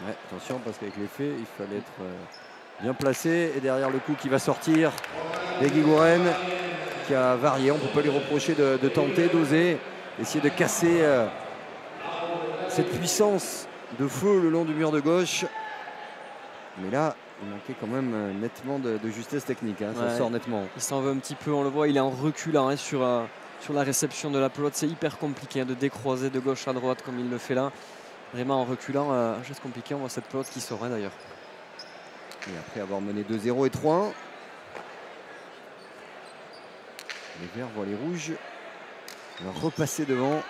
Ouais, attention parce qu'avec les faits, il fallait être bien placé. Et derrière le coup qui va sortir, Eguiguren qui a varié. On ne peut pas lui reprocher de tenter, d'oser, essayer de casser cette puissance de feu le long du mur de gauche. Mais là, il manquait quand même nettement de justesse technique. Ça sort nettement. Il s'en veut un petit peu, on le voit, il est en reculant sur la réception de la pelote. C'est hyper compliqué de décroiser de gauche à droite comme il le fait là. Vraiment en reculant, un geste compliqué. On voit cette pelote qui sort d'ailleurs. Et après avoir mené 2-0 et 3-1, les Verts voient les Rouges repasser devant.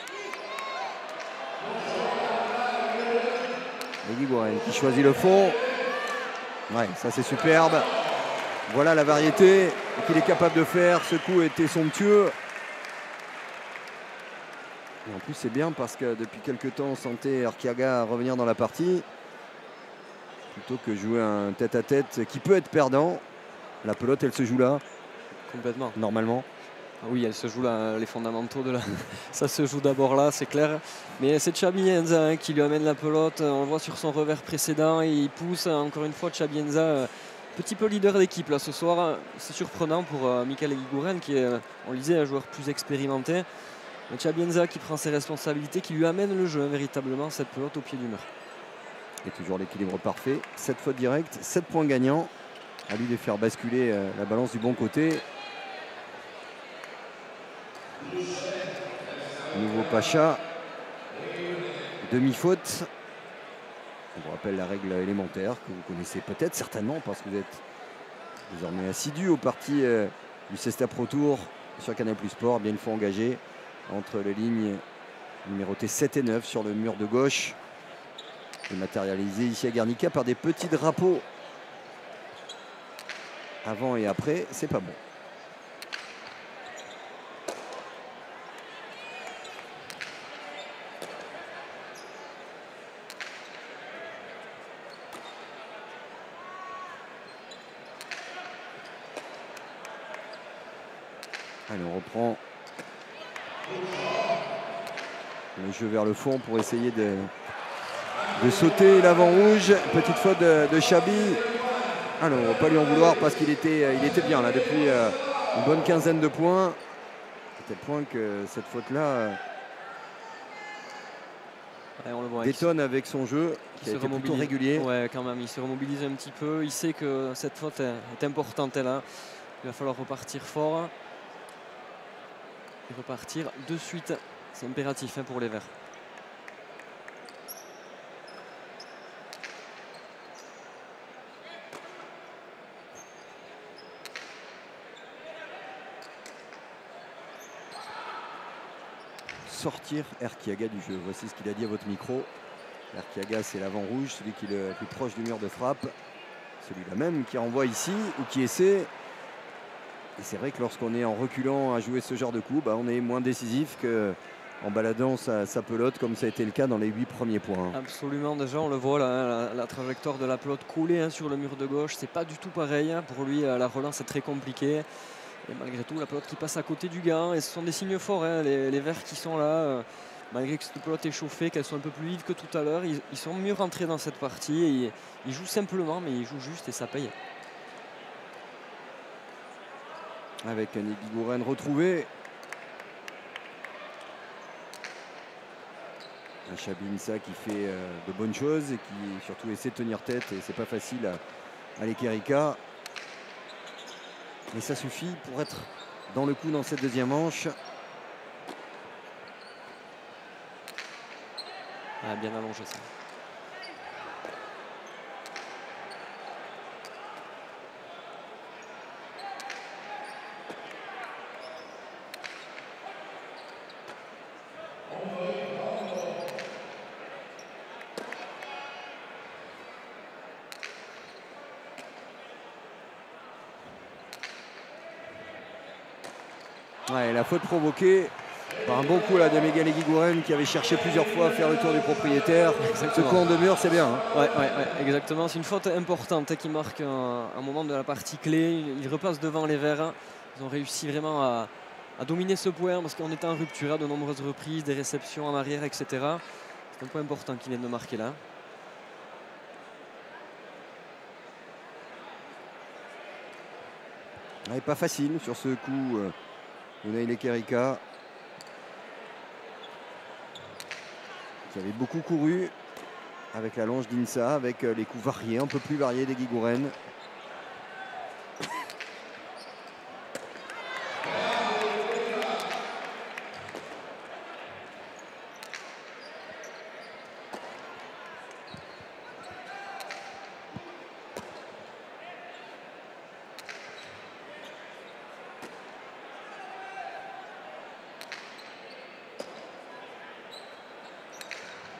Eguiguren qui choisit le fond. Ouais, ça c'est superbe. Voilà la variété qu'il est capable de faire. Ce coup était somptueux. Et en plus c'est bien parce que depuis quelques temps on sentait Arquiaga revenir dans la partie. Plutôt que jouer un tête-à-tête qui peut être perdant. La pelote elle se joue là. Complètement. Normalement. Oui, elle se joue là, les fondamentaux de la... Ça se joue d'abord là, c'est clair. Mais c'est Chabienza qui lui amène la pelote. On le voit sur son revers précédent. Et il pousse encore une fois Chabienza. Petit peu leader d'équipe là ce soir. C'est surprenant pour Mikael Eguiguren qui est, on le disait, un joueur plus expérimenté. Mais Chabienza qui prend ses responsabilités, qui lui amène le jeu véritablement, cette pelote au pied du mur. Et toujours l'équilibre parfait. 7 fautes directes, 7 points gagnants. À lui de faire basculer la balance du bon côté. Nouveau Pacha. demi-faute. On vous rappelle la règle élémentaire que vous connaissez peut-être certainement parce que vous êtes désormais assidu aux parties du Cesta Pro Tour sur Canal Plus Sport. Bien une fois engagé entre les lignes numérotées 7 et 9 sur le mur de gauche et matérialisé ici à Guernica par des petits drapeaux avant et après. C'est pas bon. Allez, on reprend le jeu vers le fond pour essayer de sauter l'avant rouge. Petite faute de Chabi. Alors, on ne va pas lui en vouloir parce qu'il était bien là depuis une bonne quinzaine de points. À tel point que cette faute-là détonne avec son jeu qui a été plutôt régulier. Ouais, quand même, il se remobilise un petit peu. Il sait que cette faute est importante là. Il va falloir repartir fort. Et repartir de suite. C'est impératif pour les Verts. Sortir Erkiaga du jeu. Voici ce qu'il a dit à votre micro. Erkiaga, c'est l'avant rouge, celui qui est le plus proche du mur de frappe. Celui-là même qui renvoie ici ou qui essaie. Et c'est vrai que lorsqu'on est en reculant à jouer ce genre de coup, on est moins décisif qu'en baladant sa pelote, comme ça a été le cas dans les 8 premiers points. Absolument, déjà on le voit là, la trajectoire de la pelote collée sur le mur de gauche, c'est pas du tout pareil. Pour lui, la relance est très compliquée. Et malgré tout, la pelote qui passe à côté du gars, et ce sont des signes forts, les Verts qui sont là. Malgré que cette pelote est chauffée, qu'elles sont un peu plus vives que tout à l'heure, ils sont mieux rentrés dans cette partie. Et ils jouent simplement, mais ils jouent juste et ça paye. Avec Annie Guigouren retrouvé. Un Chabinsa qui fait de bonnes choses et qui surtout essaie de tenir tête. Et c'est pas facile à l'Ekerika. Mais ça suffit pour être dans le coup dans cette deuxième manche. Bien allongé ça. Ouais, la faute provoquée par un bon coup là de Mégane Guigouren qui avait cherché plusieurs fois à faire le tour du propriétaire. Exactement. Ce coup en deux murs, c'est bien. Ouais, exactement. C'est une faute importante qui marque un moment de la partie clé. Il repasse devant les Verts. Ils ont réussi vraiment à dominer ce point parce qu'on était en rupture à de nombreuses reprises, des réceptions en arrière, etc. C'est un point important qu'ils viennent de marquer là. Ouais, pas facile sur ce coup. Unai Lekerika qui avait beaucoup couru avec la longe d'Insa, avec les coups variés, un peu plus variés des Guigouren.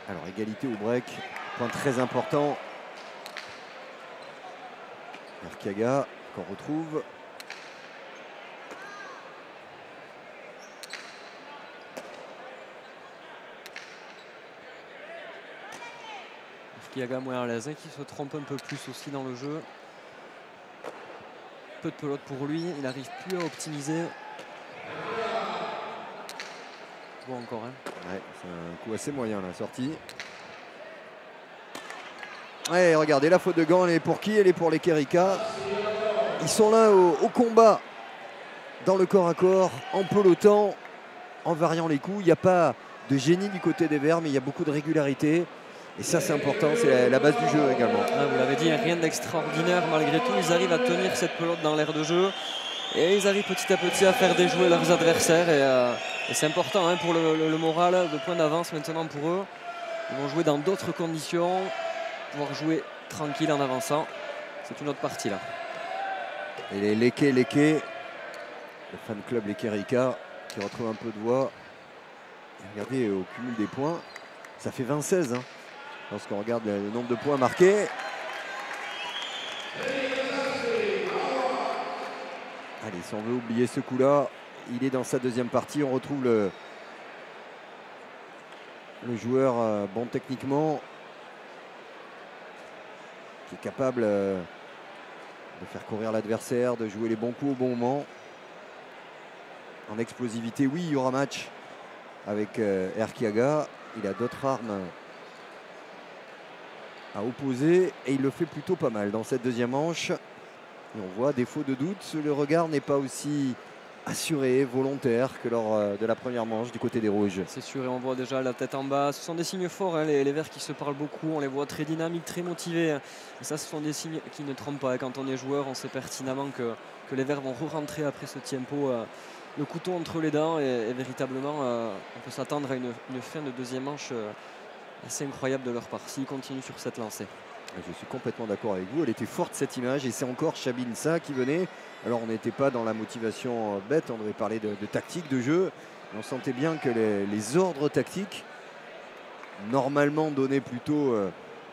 Alors égalité au break, point très important. Erkiaga qu'on retrouve. Erkiaga moins à l'aise, qui se trompe un peu plus aussi dans le jeu. Peu de pelote pour lui, il n'arrive plus à optimiser. Bon encore. Ouais, c'est un coup assez moyen la sortie. Ouais, regardez la faute de Gant, elle est pour qui? Elle est pour les Kerika. Ils sont là au combat dans le corps à corps, en pelotant, en variant les coups. Il n'y a pas de génie du côté des Verts, mais il y a beaucoup de régularité. Et ça, c'est important, c'est la base du jeu également. Ah, vous l'avez dit, rien d'extraordinaire. Malgré tout, ils arrivent à tenir cette pelote dans l'air de jeu. Et ils arrivent petit à petit à faire déjouer leurs adversaires. Et c'est important pour le moral, le point d'avance maintenant pour eux. Ils vont jouer dans d'autres conditions, pouvoir jouer tranquille en avançant. C'est une autre partie là. Et les Leke, le fan club Leke Rika qui retrouve un peu de voix. Et regardez au cumul des points, ça fait 20-16 hein, lorsqu'on regarde le nombre de points marqués. Allez, si on veut oublier ce coup-là, il est dans sa deuxième partie. On retrouve le joueur bon techniquement, qui est capable de faire courir l'adversaire, de jouer les bons coups au bon moment. En explosivité, oui, il y aura match avec Erkiaga. Il a d'autres armes à opposer et il le fait plutôt pas mal dans cette deuxième manche. Et on voit, défaut de doute, le regard n'est pas aussi assuré, volontaire que lors de la première manche du côté des Rouges. C'est sûr, et on voit déjà la tête en bas. Ce sont des signes forts, hein, les Verts qui se parlent beaucoup. On les voit très dynamiques, très motivés. Et ça, ce sont des signes qui ne trompent pas. Quand on est joueur, on sait pertinemment que les Verts vont re-rentrer après ce tempo, le couteau entre les dents. Et véritablement, on peut s'attendre à une fin de deuxième manche assez incroyable de leur part, s'ils continuent sur cette lancée. Je suis complètement d'accord avec vous. Elle était forte cette image et c'est encore Chabi Nsa qui venait. Alors on n'était pas dans la motivation bête, on devait parler de tactique, de jeu. On sentait bien que les ordres tactiques, normalement donnés plutôt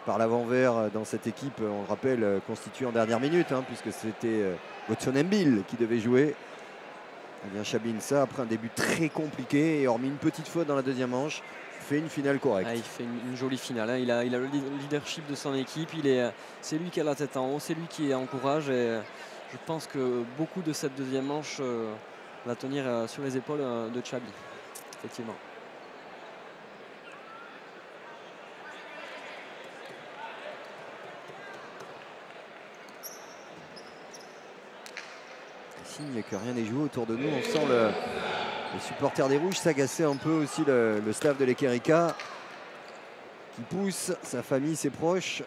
par l'avant-vert dans cette équipe, on le rappelle, constituée en dernière minute, hein, puisque c'était Godson Mbil qui devait jouer. Eh bien Chabi Nsa, après un début très compliqué et hormis une petite faute dans la deuxième manche, fait une finale correcte. Ah, il fait une jolie finale, hein. Il a le leadership de son équipe, c'est lui qui a la tête en haut, c'est lui qui encourage et je pense que beaucoup de cette deuxième manche va tenir sur les épaules de Chabi, effectivement. Signe que rien n'est joué autour de nous, on sent les supporters des Rouges s'agacer un peu aussi le staff de Leke Rika qui pousse sa famille, ses proches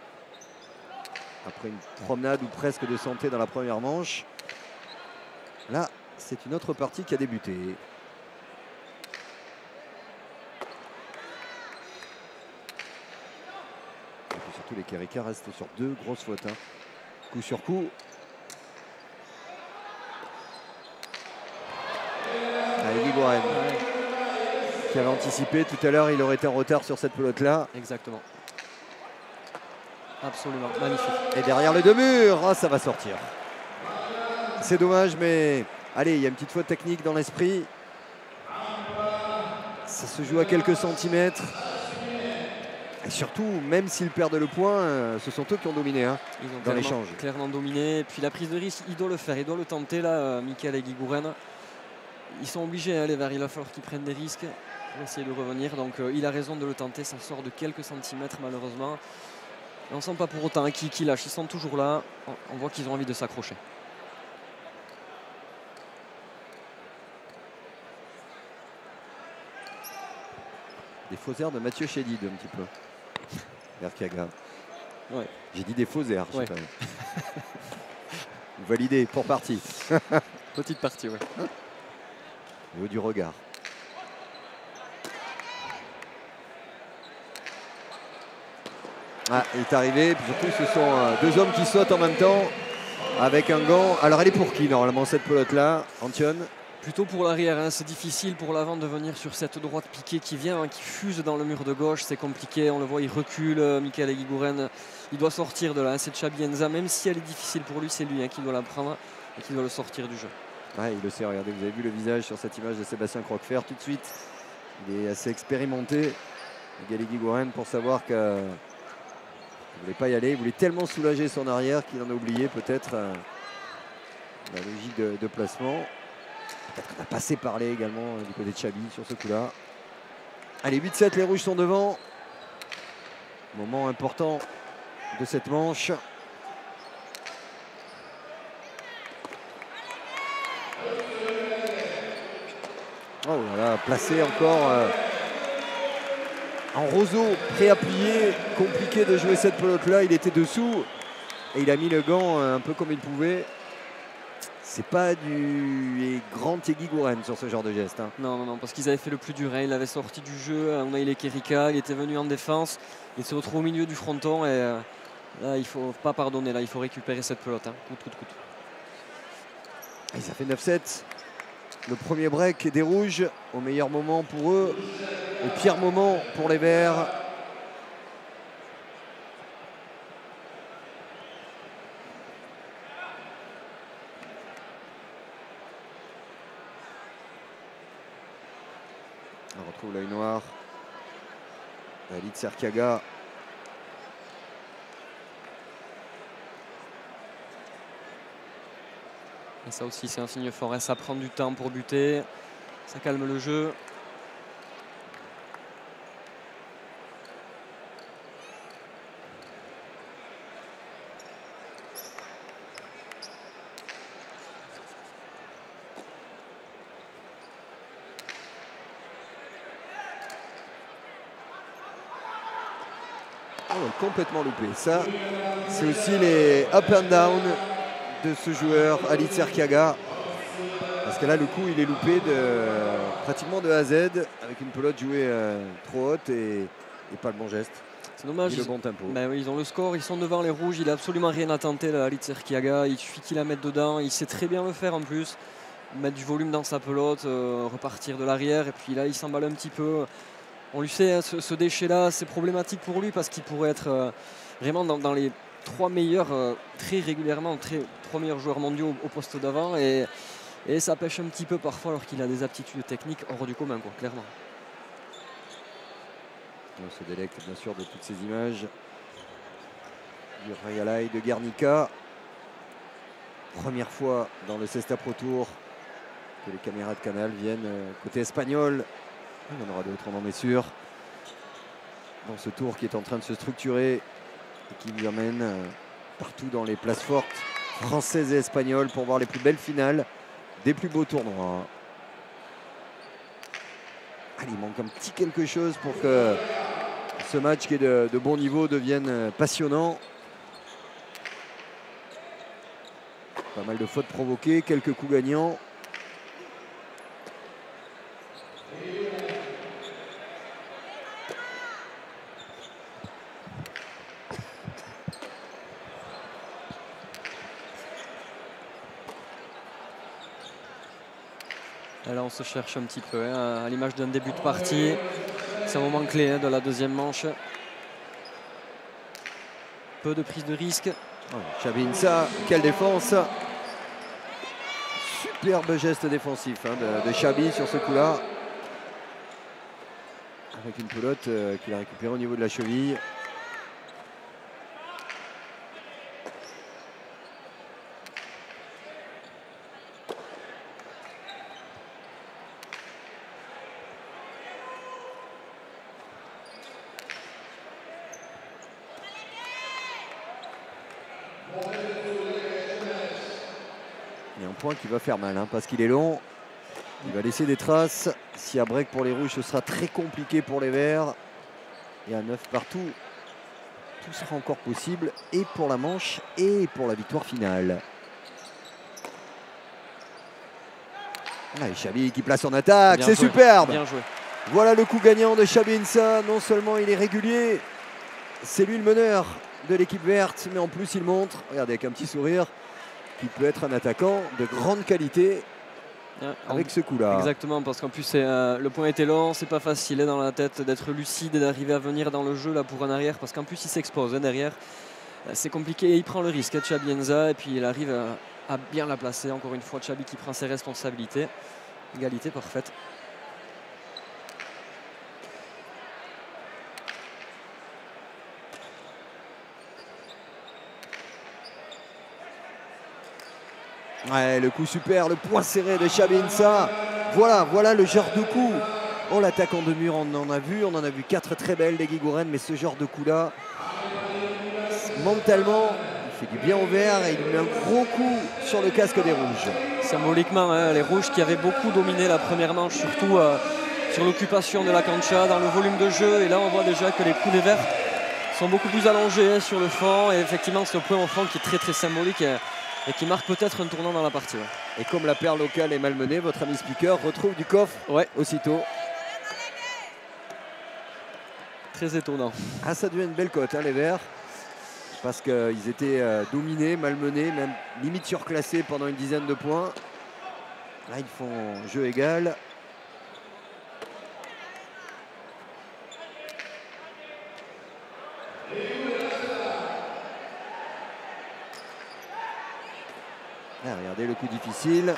après une promenade ou presque de santé dans la première manche. Là, c'est une autre partie qui a débuté. Et puis surtout, Leke Rika reste sur deux grosses fautes, hein. Coup sur coup. Guigouren, qui avait anticipé tout à l'heure, il aurait été en retard sur cette pelote là. Exactement, absolument magnifique. Et derrière le deux murs, oh, ça va sortir. C'est dommage, mais allez, il y a une petite faute technique dans l'esprit. Ça se joue à quelques centimètres. Et surtout, même s'ils perdent le point, ce sont eux qui ont dominé, hein, ils ont dans l'échange. Clairement dominé. Et puis la prise de risque, il doit le faire, il doit le tenter là, Michael et Guigouren. Ils sont obligés, hein, les Verts, il va falloir qu'ils prennent des risques pour essayer de revenir. Donc il a raison de le tenter, ça sort de quelques centimètres malheureusement. Et on ne sent pas pour autant qu'ils lâchent, ils sont toujours là. On voit qu'ils ont envie de s'accrocher. Des faux airs de Mathieu Chédid un petit peu. Erkiaga. Ouais. J'ai dit des faux airs. Ouais. Validé pour partie. Petite partie, ouais. Au haut du regard. Ah, il est arrivé. Puis surtout, ce sont deux hommes qui sautent en même temps avec un gant. Alors, elle est pour qui normalement cette pelote-là, Antion? Plutôt pour l'arrière, hein. C'est difficile pour l'avant de venir sur cette droite piquée qui vient, hein, qui fuse dans le mur de gauche. C'est compliqué, on le voit, il recule. Michael Guigouren, il doit sortir de là. Hein. C'est Chabi Nsa, même si elle est difficile pour lui, c'est lui, hein, qui doit la prendre et qui doit le sortir du jeu. Ouais, il le sait, regardez, vous avez vu le visage sur cette image de Sébastien Croquefer tout de suite. Il est assez expérimenté, Michael Guigouren, pour savoir qu'il ne voulait pas y aller. Il voulait tellement soulager son arrière qu'il en a oublié peut-être la logique de placement. Peut-être qu'on n'a pas assez parlé également du côté de Chabi sur ce coup-là. Allez, 8-7, les Rouges sont devant. Moment important de cette manche. Oh là là, placé encore en roseau, pré-appuyé. Compliqué de jouer cette pelote-là. Il était dessous et il a mis le gant un peu comme il pouvait. c'est pas du grand Eguiguren sur ce genre de geste. Hein. Non, non, parce qu'ils avaient fait le plus dur. Hein. Il avait sorti du jeu, Unai Kerika, il était venu en défense, il se retrouve au milieu du fronton et là, il ne faut pas pardonner, là, il faut récupérer cette pelote, hein. Coûte, coûte, coûte. Et ça fait 9-7. Le premier break des Rouges, au meilleur moment pour eux, au pire moment pour les Verts. On retrouve l'œil noir. Walid Serkiaga. Et ça aussi, c'est un signe fort. Ça prend du temps pour buter. Ça calme le jeu. Oh, complètement loupé. Ça, c'est aussi les up and down de ce joueur, Walid Serkiaga. Parce que là, le coup, il est loupé pratiquement de A à Z, avec une pelote jouée trop haute et pas le bon geste. C'est dommage. Le bon tempo. Ben oui, ils ont le score, ils sont devant les Rouges. Il n'a absolument rien à tenter, Walid Serkiaga. Il suffit qu'il la mette dedans. Il sait très bien le faire en plus. Mettre du volume dans sa pelote, repartir de l'arrière. Et puis là, il s'emballe un petit peu. On lui sait, ce déchet-là, c'est problématique pour lui parce qu'il pourrait être vraiment dans les 3 meilleurs, très régulièrement, 3 meilleurs joueurs mondiaux au poste d'avant. Et ça pêche un petit peu parfois alors qu'il a des aptitudes techniques hors du commun, quoi, clairement. On se délecte bien sûr de toutes ces images du Real Eye de Guernica. Première fois dans le Cesta Pro Tour que les caméras de Canal viennent côté espagnol. Il y en aura d'autres, on en est sûr. Dans ce tour qui est en train de se structurer et qui nous amène partout dans les places fortes françaises et espagnoles pour voir les plus belles finales des plus beaux tournois. Allez, il manque un petit quelque chose pour que ce match qui est de bon niveau devienne passionnant. Pas mal de fautes provoquées, quelques coups gagnants. Et là, on se cherche un petit peu, hein, à l'image d'un début de partie. C'est un moment clé, hein, de la deuxième manche. Peu de prise de risque. Xabi Insa, quelle défense! Superbe geste défensif, hein, de Xabi sur ce coup-là. Avec une pelote qu'il a récupérée au niveau de la cheville. Il y a un point qui va faire mal, hein, parce qu'il est long. Il va laisser des traces. S'il y a break pour les Rouges, ce sera très compliqué pour les Verts. Et à 9 partout, tout sera encore possible. Et pour la manche, et pour la victoire finale. Allez, Xabi qui place en attaque, c'est superbe. Bien joué. Voilà le coup gagnant de Xabi Insa. Non seulement il est régulier, c'est lui le meneur de l'équipe verte, mais en plus il montre, regardez avec un petit sourire, qu'il peut être un attaquant de grande qualité avec ce coup-là. Exactement, parce qu'en plus le point était long, c'est pas facile dans la tête d'être lucide et d'arriver à venir dans le jeu là pour un arrière, parce qu'en plus il s'expose derrière. C'est compliqué et il prend le risque, Xabi Insa, et puis il arrive à bien la placer. Encore une fois, Xabi qui prend ses responsabilités. Égalité parfaite. Ouais, le coup super, le point serré de Xabi Insa. Voilà le genre de coup. On l'attaque en deux-murs, on en a vu 4 très belles d'Eguiguren, mais ce genre de coup-là, mentalement, il fait du bien au vert et il met un gros coup sur le casque des Rouges. Symboliquement, hein, les Rouges qui avaient beaucoup dominé la première manche, surtout sur l'occupation de la cancha, dans le volume de jeu. Et là, on voit déjà que les coups des Verts sont beaucoup plus allongés sur le fond. Et effectivement, ce point au fond qui est très très symbolique. et qui marque peut-être un tournant dans la partie. Ouais. Et comme la paire locale est malmenée, votre ami speaker retrouve du coffre aussitôt. Très étonnant. Ah, ça devient une belle cote, hein, les Verts. Parce qu'ils étaient dominés, malmenés, même limite surclassés pendant une dizaine de points. Là, ils font jeu égal. Là, regardez le coup difficile.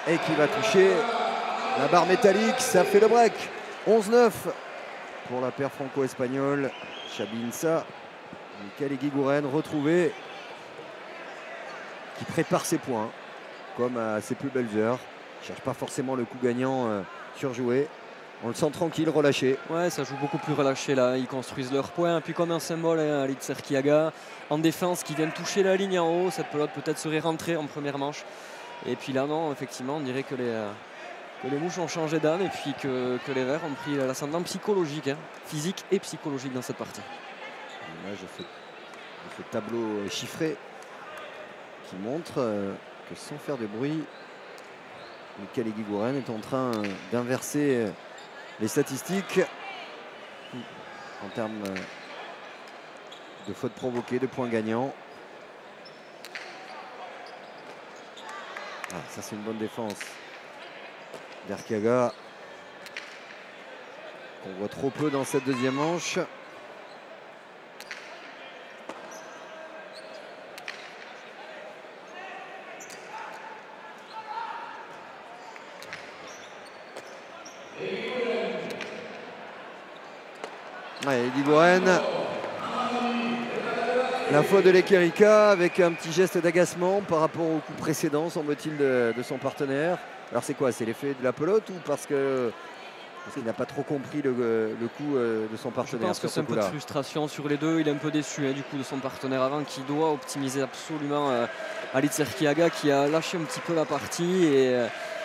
Et qui va toucher la barre métallique. Ça fait le break. 11-9 pour la paire franco-espagnole. Xabi Insah. Michael Eguiguren retrouvé. Qui prépare ses points. Comme à ses plus belles heures. Il ne cherche pas forcément le coup gagnant surjoué. On le sent tranquille, relâché. Ouais, ça joue beaucoup plus relâché là. Ils construisent leurs points. Puis comme un symbole, hein, Alit Serkiaga en défense qui vient de toucher la ligne en haut. Cette pelote peut-être serait rentrée en première manche. Et puis là, non, effectivement, on dirait que les mouches ont changé d'âme et puis que les Verts ont pris l'ascendant psychologique, hein, physique et psychologique dans cette partie. L'image de ce tableau chiffré qui montre que sans faire de bruit, Michael Eguiguren est en train d'inverser les statistiques en termes de fautes provoquées, de points gagnants. Ah, ça c'est une bonne défense d'Erkiaga qu'on voit trop peu dans cette deuxième manche. Ouais, Eguiguren, la faute de l'Ekerika avec un petit geste d'agacement par rapport au coup précédent, semble-t-il, de son partenaire. Alors c'est quoi? C'est l'effet de la pelote ou parce qu'il n'a pas trop compris le coup de son partenaire? Je pense que c'est un peu de frustration sur les deux. Il est un peu déçu du coup de son partenaire avant, qui doit optimiser absolument Alit Serkiaga, qui a lâché un petit peu la partie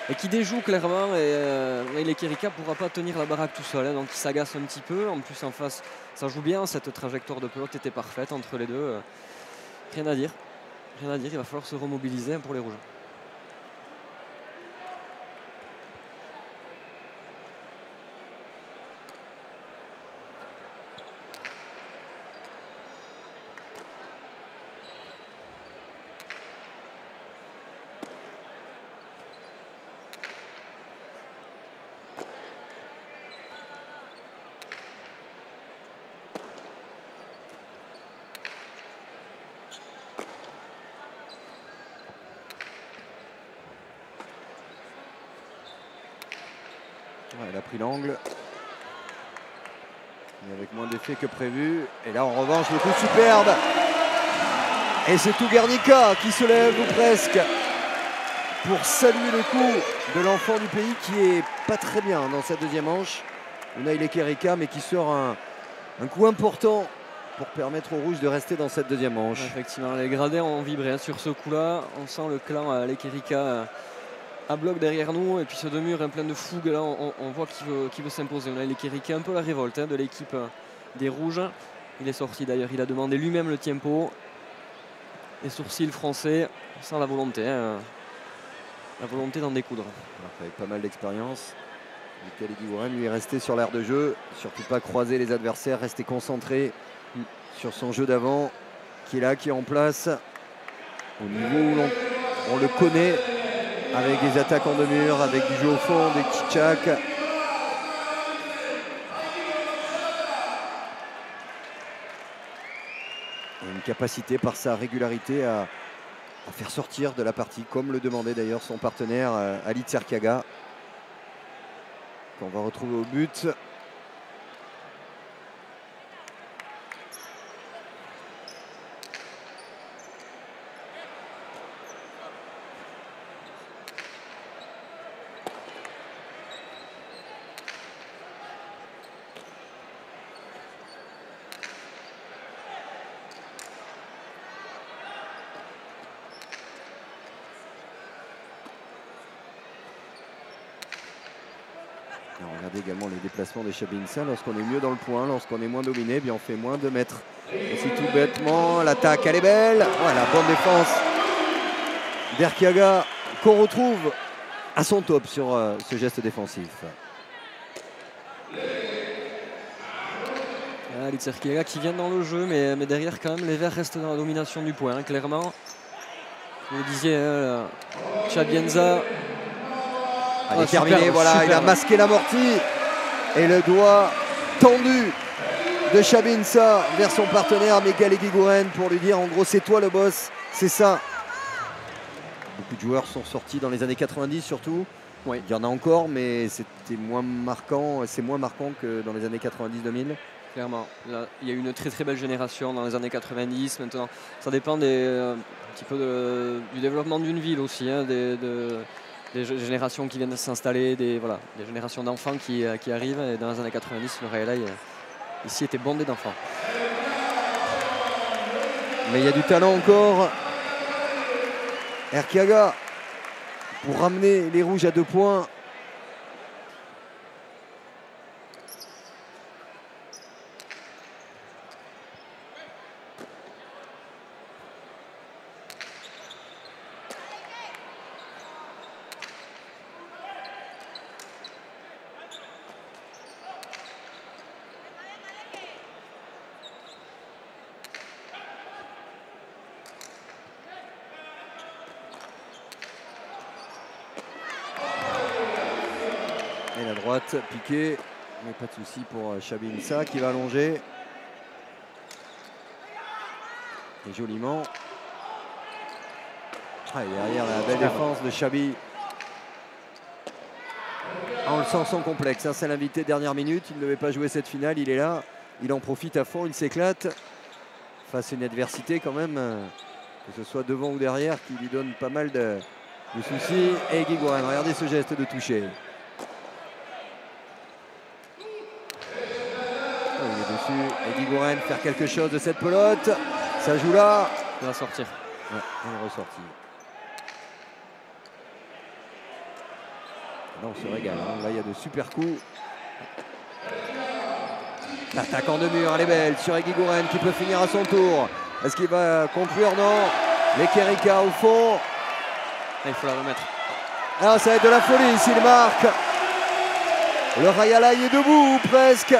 et qui déjoue clairement. Et l'Ekerika ne pourra pas tenir la baraque tout seul, hein, donc il s'agace un petit peu. En plus en face, ça joue bien. Cette trajectoire de pelote était parfaite entre les deux. Rien à dire. Rien à dire. Il va falloir se remobiliser pour les rouges. Ouais, elle a pris l'angle. Mais avec moins d'effet que prévu. Et là, en revanche, le coup superbe. Et c'est tout Guernica qui se lève, ou presque, pour saluer le coup de l'enfant du pays qui est pas très bien dans cette deuxième manche. Unai Lekerika, mais qui sort un coup important pour permettre aux Rouges de rester dans cette deuxième manche. Effectivement, les gradins ont vibré sur ce coup-là. On sent le clan Lekerika à bloc derrière nous, et puis ce demi-mur plein de fougue. Là, on voit qu'il veut s'imposer. On a Lekerika, un peu la révolte de l'équipe des Rouges. Il est sorti d'ailleurs, il a demandé lui-même le tempo. Les sourcils français, sans la volonté d'en découdre. Avec pas mal d'expérience. Michael Eguiguren, lui, est resté sur l'aire de jeu, surtout pas croiser les adversaires, rester concentré sur son jeu d'avant, qui est là, qui est en place, au niveau où on le connaît, avec des attaques en demi-mur, avec du jeu au fond, des tchitchaks. Et une capacité par sa régularité à faire sortir de la partie, comme le demandait d'ailleurs son partenaire Alit Serkiaga, qu'on va retrouver au but. Regardez également les déplacements des Xabi Insah. Lorsqu'on est mieux dans le point, lorsqu'on est moins dominé, eh bien on fait moins de mètres. Et c'est tout bêtement, l'attaque elle est belle. Voilà, bonne défense d'Erkiaga qu'on retrouve à son top sur ce geste défensif. Alex Erkiaga qui vient dans le jeu, mais derrière quand même les Verts restent dans la domination du point, hein, clairement. Vous le disiez, Chabienza. Il est terminé, voilà, il a masqué l'amorti et le doigt tendu de Chabienza vers son partenaire Miguel Eguiguren pour lui dire en gros c'est toi le boss, c'est ça. Beaucoup de joueurs sont sortis dans les années 90 surtout. Oui. Il y en a encore, mais c'était moins marquant, c'est moins marquant que dans les années 90-2000. Clairement, là, il y a eu une très très belle génération dans les années 90. Maintenant, ça dépend un petit peu du développement d'une ville aussi, hein, des générations qui viennent de s'installer, des générations d'enfants qui arrivent. Et dans les années 90, le Real ici était bondé d'enfants. Mais il y a du talent encore. Erkiaga pour ramener les Rouges à 2 points. Et la droite piquée, mais pas de souci pour Chabienza qui va allonger. Et joliment. Et derrière la belle défense de Chabi. On le sent sans complexe, hein, c'est l'invité dernière minute, il ne devait pas jouer cette finale, il est là, il en profite à fond, il s'éclate. Face à une adversité quand même, que ce soit devant ou derrière, qui lui donne pas mal de soucis. Et Eguiguren, regardez ce geste de toucher. Il est dessus. Eguiguren faire quelque chose de cette pelote. Ça joue là. Il va sortir. Ouais, il est ressorti. Là, on se régale. Hein. Là, il y a de super coups. L'attaque en 2 murs, elle est belle sur Eguiguren qui peut finir à son tour. Est-ce qu'il va conclure? Non. Lekerika au fond. Là, il faut la remettre. Ah, ça va être de la folie s'il marque. Le Rayalaï est debout presque.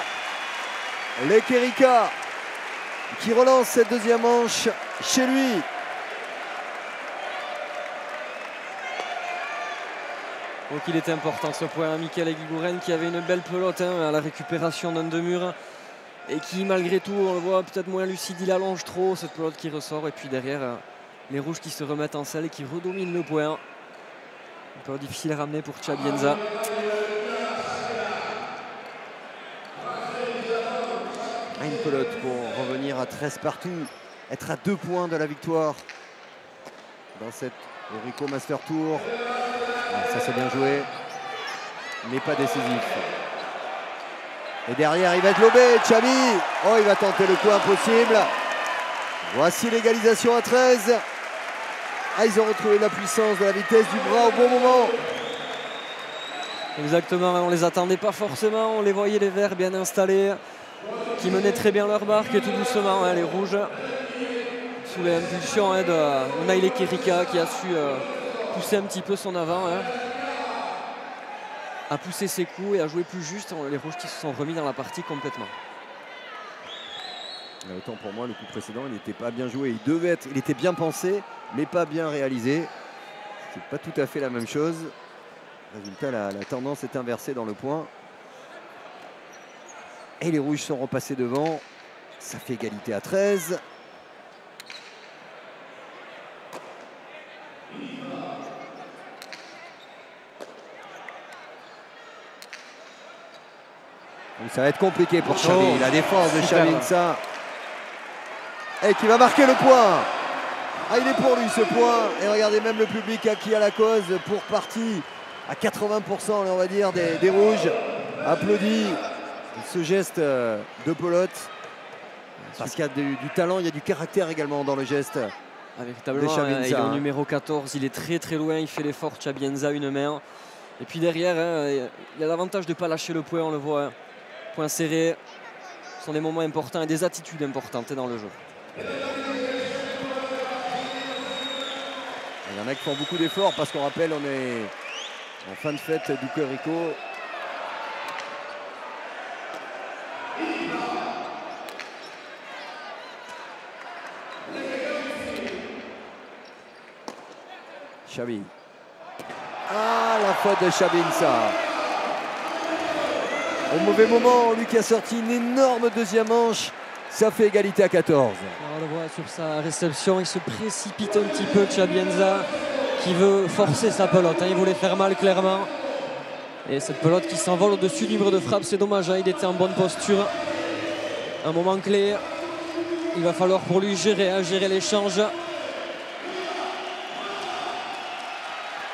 Lekerika qui relance cette deuxième manche chez lui. Donc il était important ce point à Miguel Eguiguren qui avait une belle pelote à la récupération d'un 2 murs et qui malgré tout, on le voit peut-être moins lucide, il allonge trop cette pelote qui ressort et puis derrière les Rouges qui se remettent en selle et qui redominent le point. Un peu difficile à ramener pour Chabienza. Une pelote pour revenir à 13 partout, être à 2 points de la victoire dans cette Eurico Master Tour. Ça c'est bien joué, mais pas décisif. Et derrière il va être lobé, Chabi. Oh, il va tenter le coup impossible. Voici l'égalisation à 13. Ah, ils ont retrouvé la puissance de la vitesse du bras au bon moment. Exactement, on les attendait pas forcément, on les voyait les Verts bien installés, qui menaient très bien leur barque et tout doucement, hein, les Rouges, sous l'impulsion de Unai Lekerika qui a su pousser un petit peu son avant, hein, à pousser ses coups et à jouer plus juste. Les Rouges qui se sont remis dans la partie complètement. Autant pour moi, le coup précédent, il n'était pas bien joué. Il était bien pensé, mais pas bien réalisé. C'est pas tout à fait la même chose. Résultat, la tendance est inversée dans le point. Et les Rouges sont repassés devant. Ça fait égalité à 13. Donc ça va être compliqué pour Chabi. La défense de Chabienza. Et qui va marquer le point. Ah, il est pour lui ce point. Et regardez même le public acquis à la cause pour partie à 80%, on va dire, des Rouges. Applaudit ce geste de pelote. Parce qu'il y a du talent, il y a du caractère également dans le geste. Véritablement, il est au numéro 14, il est très très loin, il fait l'effort. Chabienza une main. Et puis derrière, il a l'avantage de ne pas lâcher le point, on le voit. Point serré. Ce sont des moments importants et des attitudes importantes dans le jeu. Et Il y en a qui font beaucoup d'efforts parce qu'on rappelle, on est en fin de fête du Corico. Xavi. Ah, la faute de Xavi Insa. Au mauvais moment, lui qui a sorti une énorme deuxième manche. Ça fait égalité à 14. On le voit sur sa réception, il se précipite un petit peu, Xavi Insa, qui veut forcer sa pelote. Il voulait faire mal clairement. Et cette pelote qui s'envole au-dessus du mur de frappe, c'est dommage. Il était en bonne posture. Un moment clé. Il va falloir pour lui gérer l'échange.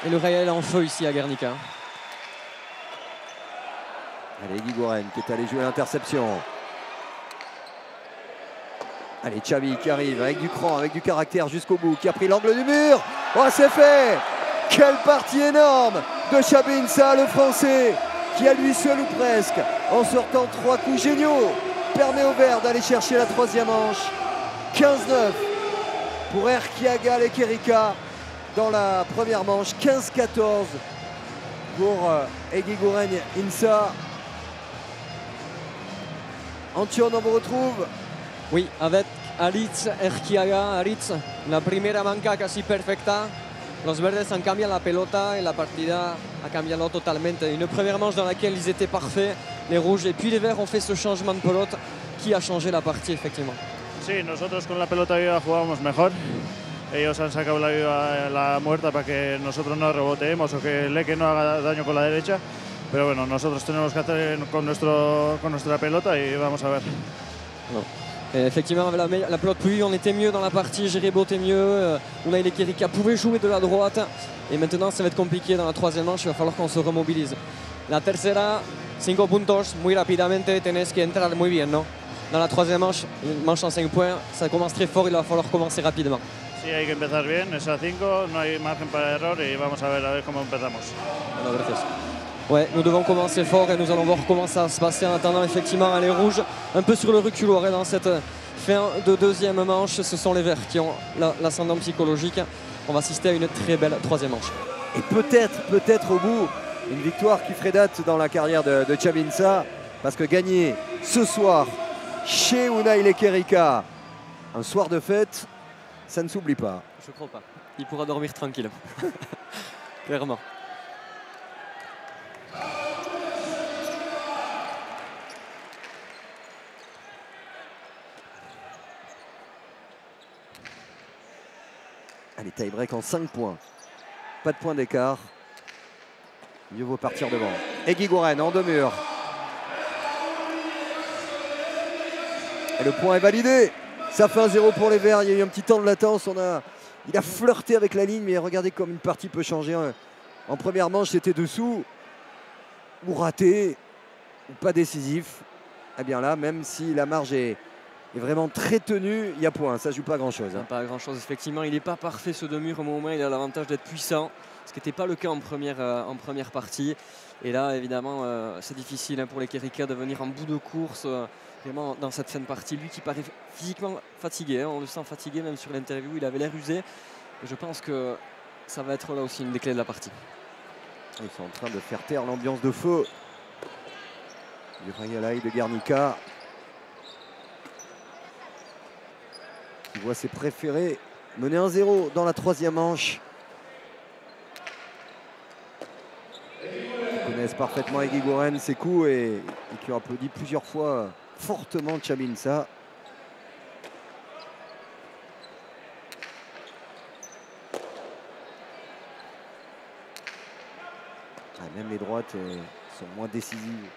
Et le Real est en feu ici à Guernica. Allez, Eguiguren qui est allé jouer l'interception. Allez, Xavi qui arrive avec du cran, avec du caractère jusqu'au bout, qui a pris l'angle du mur. Oh, c'est fait! Quelle partie énorme de Xavi Insa, le Français, qui à lui seul ou presque, en sortant 3 coups géniaux, permet au Vert d'aller chercher la 3e manche. 15-9 pour Erquiaga Lequerica dans la première manche. 15-14 pour Eguiguren Insa. Antion, on vous retrouve. Oui, avec Alitz Erquiaga. Alitz, la primera manca casi perfecta. Los verdes han cambiado la pelota et la partida a cambiado totalmente. Une première manche dans laquelle ils étaient parfaits, les rouges, et puis les verts ont fait ce changement de pelote qui a changé la partie effectivement. Sí, nosotros con la pelota viva jugábamos mejor. Ellos han sacado la viva la muerta para que nosotros no reboteemos o que Leque no haga daño con la derecha. Pero bueno, nosotros tenemos que hacer con nuestra pelota y vamos a ver. Non. Et effectivement, avec la pelote plus, on était mieux dans la partie, Jérébo était mieux, Unai Lequerica pouvait jouer de la droite. Et maintenant, ça va être compliqué dans la 3e manche, il va falloir qu'on se remobilise. La tercera, 5 puntos, muy rápidamente, tenés que entrar muy bien, ¿no? Dans la 3e manche, une manche en 5 points, ça commence très fort, il va falloir commencer rapidement. Sí, hay que empezar bien, es a 5, no hay margen para error y vamos a ver cómo empezamos. Alors, gracias. Ouais, nous devons commencer fort et nous allons voir comment ça va se passer en attendant effectivement les rouges un peu sur le reculoir. Et dans cette fin de 2e manche, ce sont les verts qui ont l'ascendant psychologique. On va assister à une très belle 3e manche. Et peut-être au bout, une victoire qui ferait date dans la carrière de Xavi Insa, parce que gagner ce soir chez Unai Lequerica, un soir de fête, ça ne s'oublie pas. Je crois pas. Il pourra dormir tranquille. Clairement. Allez, tie-break en 5 points. Pas de point d'écart. Mieux vaut partir devant. Eguiguren en 2 murs. Et le point est validé. Ça fait 1-0 pour les Verts. Il y a eu un petit temps de latence. Il a flirté avec la ligne, mais regardez comme une partie peut changer. En première manche, c'était dessous. Ou raté. Ou pas décisif. Eh bien là, même si la marge est vraiment très tenue, il y a point. Ça ne joue pas grand-chose. Pas grand-chose, effectivement. Il n'est pas parfait ce 2 murs. Au moment, il a l'avantage d'être puissant. Ce qui n'était pas le cas en première partie. Et là, évidemment, c'est difficile pour Lequerica de venir en bout de course. Vraiment dans cette fin de partie, lui qui paraît physiquement fatigué, on le sent fatigué même sur l'interview, il avait l'air usé. Et je pense que ça va être là aussi une des clés de la partie. Ils sont en train de faire taire l'ambiance de feu du Real de Guernica, qui voit ses préférés mener 1-0 dans la 3e manche. Ils connaissent parfaitement Eguiguren, ses coups, et qui ont applaudi plusieurs fois fortement Xavi Insa. Même les droites sont moins décisives.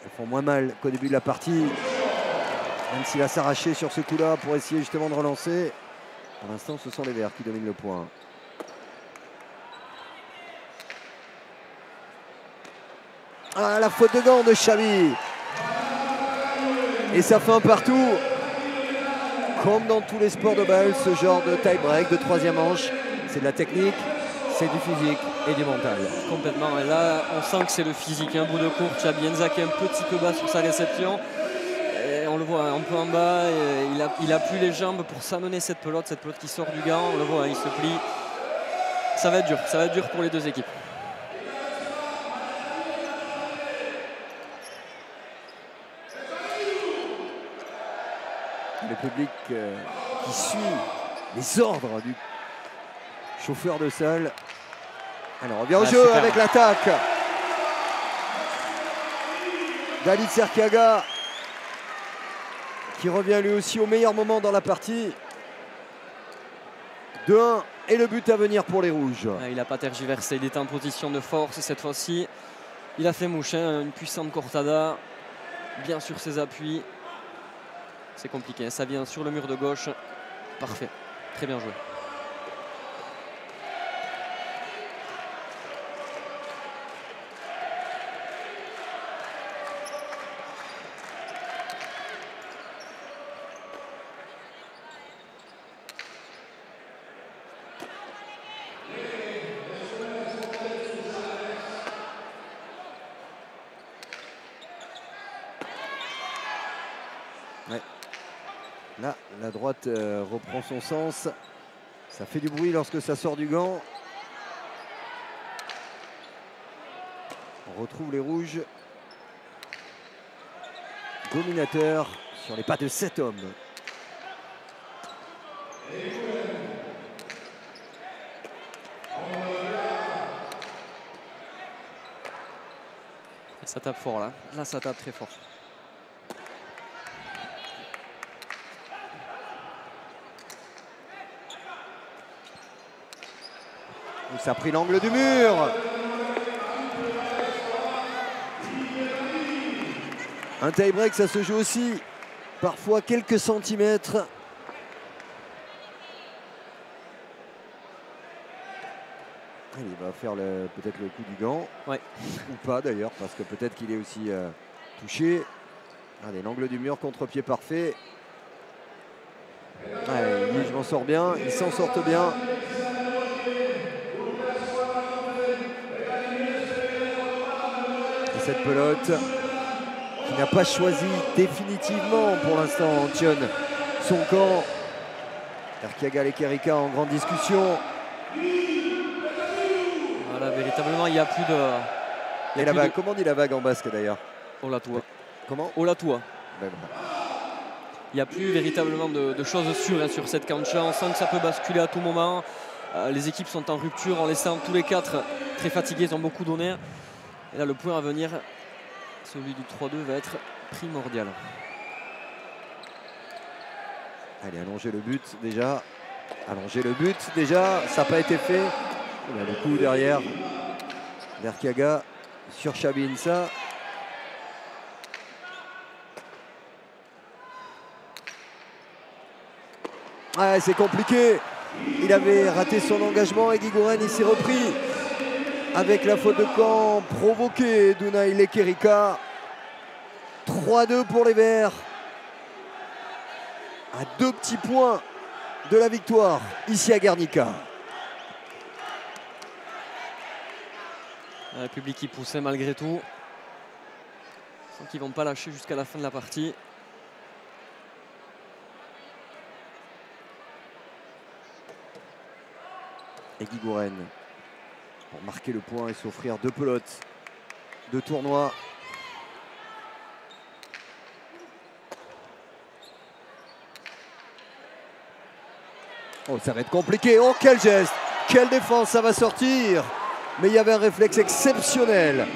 Elles font moins mal qu'au début de la partie. Même s'il va s'arracher sur ce coup-là pour essayer justement de relancer. Pour l'instant, ce sont les Verts qui dominent le point. Ah, la faute de gant de Xavi. Et ça fait un partout. Comme dans tous les sports de balle, ce genre de tie-break, de 3e manche, c'est de la technique, c'est du physique et du mental. Complètement. Et là, on sent que c'est le physique. Un bout de court, Xavi Insa qui est un petit peu bas sur sa réception. Et on le voit un peu en bas. Et il a plus les jambes pour s'amener cette pelote qui sort du gant. On le voit, il se plie. Ça va être dur pour les deux équipes. Le public qui suit les ordres du chauffeur de salle. Alors on revient au jeu avec l'attaque d'Alit Serkiaga qui revient lui aussi au meilleur moment dans la partie. 2-1 et le but à venir pour les Rouges. Il n'a pas tergiversé, il était en position de force cette fois-ci. Il a fait mouche, hein, une puissante cortada, bien sur ses appuis. C'est compliqué, ça vient sur le mur de gauche. Parfait, très bien joué. Ouais. Là, la droite reprend son sens. Ça fait du bruit lorsque ça sort du gant. On retrouve les Rouges dominateurs sur les pas de 7 hommes. Ça tape fort là. Là, ça tape très fort. Ça a pris l'angle du mur. Un tie-break, ça se joue aussi parfois quelques centimètres. Il va faire peut-être le coup du gant. Ouais. Ou pas d'ailleurs, parce que peut-être qu'il est aussi touché. Allez, l'angle du mur, contre-pied parfait. Ouais, il dit, je m'en sors bien, il s'en sortent bien. Et cette pelote qui n'a pas choisi définitivement pour l'instant Antion son camp. Serkiaga et Kerika en grande discussion. Voilà, véritablement, il n'y a plus de... Et la vague, comment on dit la vague en basque d'ailleurs? Olatua. Comment? Olatua. Ben, Il n'y a plus véritablement de choses sûres hein, sur cette cancha. On sent que ça peut basculer à tout moment. Les équipes sont en rupture en laissant tous les quatre très fatigués. Ils ont beaucoup donné. Et là, le point à venir, celui du 3-2, va être primordial. Allez, allonger le but déjà. Allonger le but déjà. Ça n'a pas été fait. Il y a le coup derrière. Serkiaga sur Chabinsa. Ah, c'est compliqué. Il avait raté son engagement et Guigouren il s'est repris avec la faute de camp provoquée d'Unai Lekerika. 3-2 pour les Verts. À 2 petits points de la victoire ici à Guernica. Le public qui poussait malgré tout. Ils ne vont pas lâcher jusqu'à la fin de la partie. Et Guigouren pour marquer le point et s'offrir 2 pelotes de tournoi. Oh, ça va être compliqué. Oh, quel geste, quelle défense, ça va sortir. Mais il y avait un réflexe exceptionnel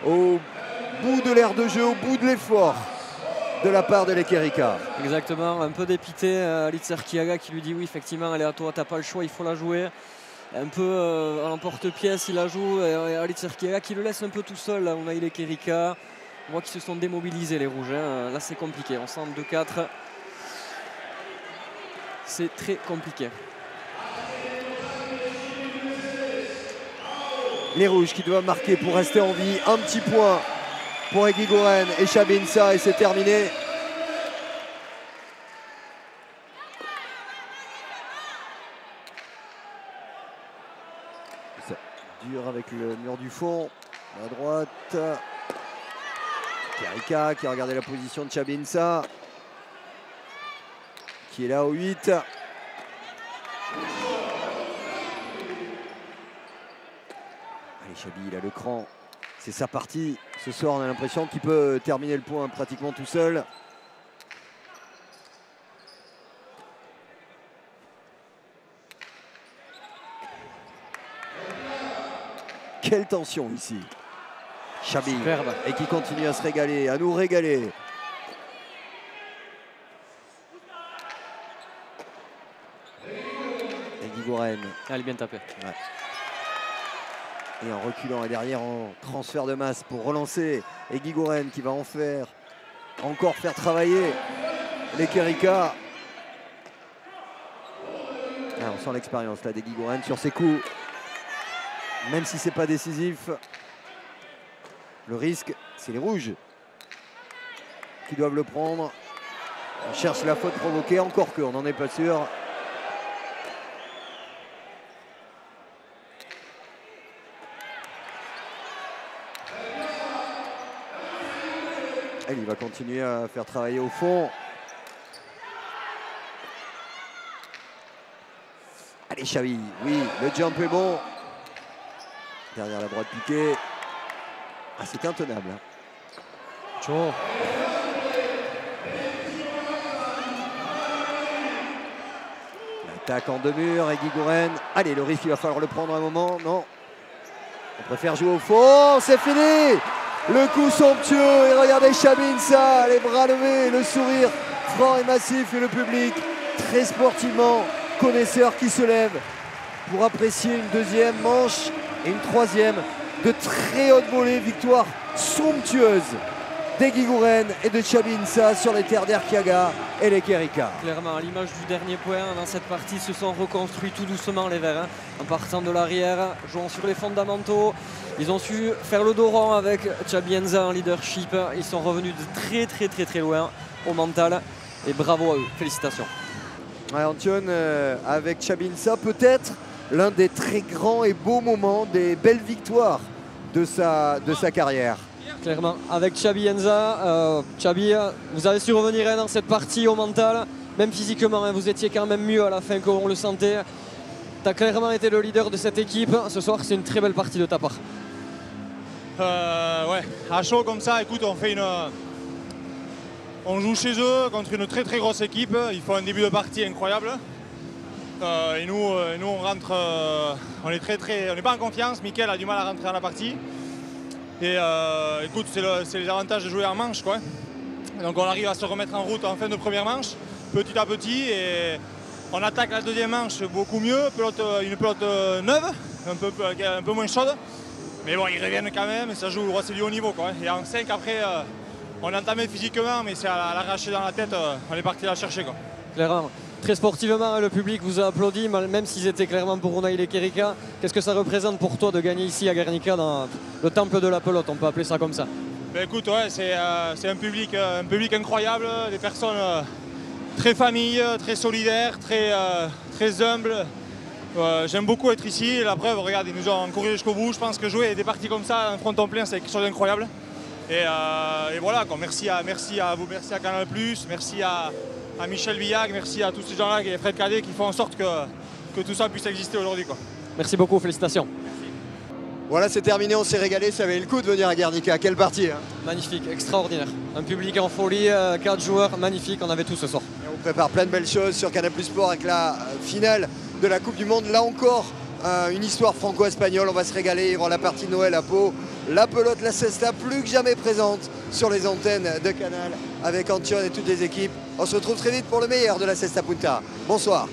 au bout de l'aire de jeu, au bout de l'effort de la part de Lekerika. Exactement, un peu dépité Alit Serkiaga qui lui dit oui, effectivement, elle est à toi, t'as pas le choix, il faut la jouer. Un peu à l'emporte-pièce, il la joue. Et Alit Serkiaga qui le laisse un peu tout seul. Là, on a Lekerika. On voit qu'ils se sont démobilisés, les Rouges. Hein. Là, c'est compliqué. On sent 2-4. C'est très compliqué. Les Rouges qui doivent marquer pour rester en vie. Un petit point pour Guigouren et Chabinsa et c'est terminé. C'est dur avec le mur du fond. À droite. Kerika qui a regardé la position de Chabinsa. Qui est là au 8. Allez, Chabi, il a le cran. C'est sa partie. Ce soir, on a l'impression qu'il peut terminer le point pratiquement tout seul. Quelle tension ici. Chabi, Superbe. et qui continue à se régaler, à nous régaler. Et Guigouren. Elle est bien tapée. Ouais. Et en reculant et derrière en transfert de masse pour relancer. Et Guigouren qui va en faire. Encore faire travailler les Quérica. Ah, on sent l'expérience là des Guigouren sur ses coups. Même si c'est pas décisif. Le risque, c'est les rouges qui doivent le prendre. On cherche la faute provoquée, encore que on n'en est pas sûr. Elle, il va continuer à faire travailler au fond. Allez, Chabi, oui, le jump est bon. Derrière la droite piquée. Ah, c'est intenable. Chaud. L'attaque en deux murs et Guigouren. Allez, le risque, il va falloir le prendre un moment. Non. On préfère jouer au fond. C'est fini. Le coup somptueux. Et regardez Chabinsa, les bras levés, le sourire franc et massif. Et le public, très sportivement connaisseur, qui se lève pour apprécier une deuxième manche et une troisième de très haute volée. Victoire somptueuse des Guigouren et de Chabinsa sur les terres d'Erquiaga et les Quérica. Clairement, à l'image du dernier point dans cette partie, se sont reconstruits tout doucement les Verts, en partant de l'arrière, jouant sur les fondamentaux. Ils ont su faire le dos rond avec Chabinsa en leadership. Ils sont revenus de très loin au mental. Et bravo à eux, félicitations. Ouais, Antion, avec Chabinsa, peut-être l'un des très grands et beaux moments, des belles victoires de sa carrière. Clairement, avec Chabinsa, Chabi, vous avez su revenir dans cette partie au mental, même physiquement, hein, vous étiez quand même mieux à la fin qu'on le sentait. Tu as clairement été le leader de cette équipe. Ce soir, c'est une très belle partie de ta part. Ouais, à chaud comme ça, écoute, on joue chez eux contre une très grosse équipe. Ils font un début de partie incroyable. Et nous, on rentre, on n'est pas en confiance. Mickaël a du mal à rentrer dans la partie. Et écoute, c'est les avantages de jouer en manche, quoi. Donc on arrive à se remettre en route en fin de première manche, petit à petit, et on attaque la deuxième manche beaucoup mieux, une pelote neuve, un peu moins chaude. Mais bon, ils reviennent quand même, et ça joue, c'est du haut niveau, quoi. Et en 5 après, on a entamé physiquement, mais c'est à l'arracher dans la tête, on est parti la chercher, quoi. Clairement. Très sportivement, le public vous a applaudi, même s'ils étaient clairement pour Unai les Quérica. Qu'est-ce que ça représente pour toi de gagner ici à Guernica, dans le temple de la pelote, on peut appeler ça comme ça? Ben écoute, ouais, c'est un public incroyable, des personnes très familles, très solidaires, très humbles. J'aime beaucoup être ici, la preuve, regarde, ils nous ont couru jusqu'au bout. Je pense que jouer des parties comme ça, un fronton plein, c'est quelque chose d'incroyable. Et voilà, quoi. Merci à vous, merci à Canal+, merci à Michel Villac, merci à tous ces gens-là et Fred Cadet qui font en sorte que tout ça puisse exister aujourd'hui, quoi. Merci beaucoup, félicitations. Voilà, c'est terminé, on s'est régalé, ça avait le coup de venir à Guernica. Quelle partie, hein. Magnifique, extraordinaire. Un public en folie, 4 joueurs, magnifique, on avait tout ce soir. Et on prépare plein de belles choses sur Canal+ Sport avec la finale de la Coupe du Monde. Là encore, une histoire franco-espagnole, on va se régaler. Il y aura la partie de Noël à Pau. La pelote, la cesta, plus que jamais présente sur les antennes de Canal avec Antion et toutes les équipes. On se retrouve très vite pour le meilleur de la Cesta Punta. Bonsoir.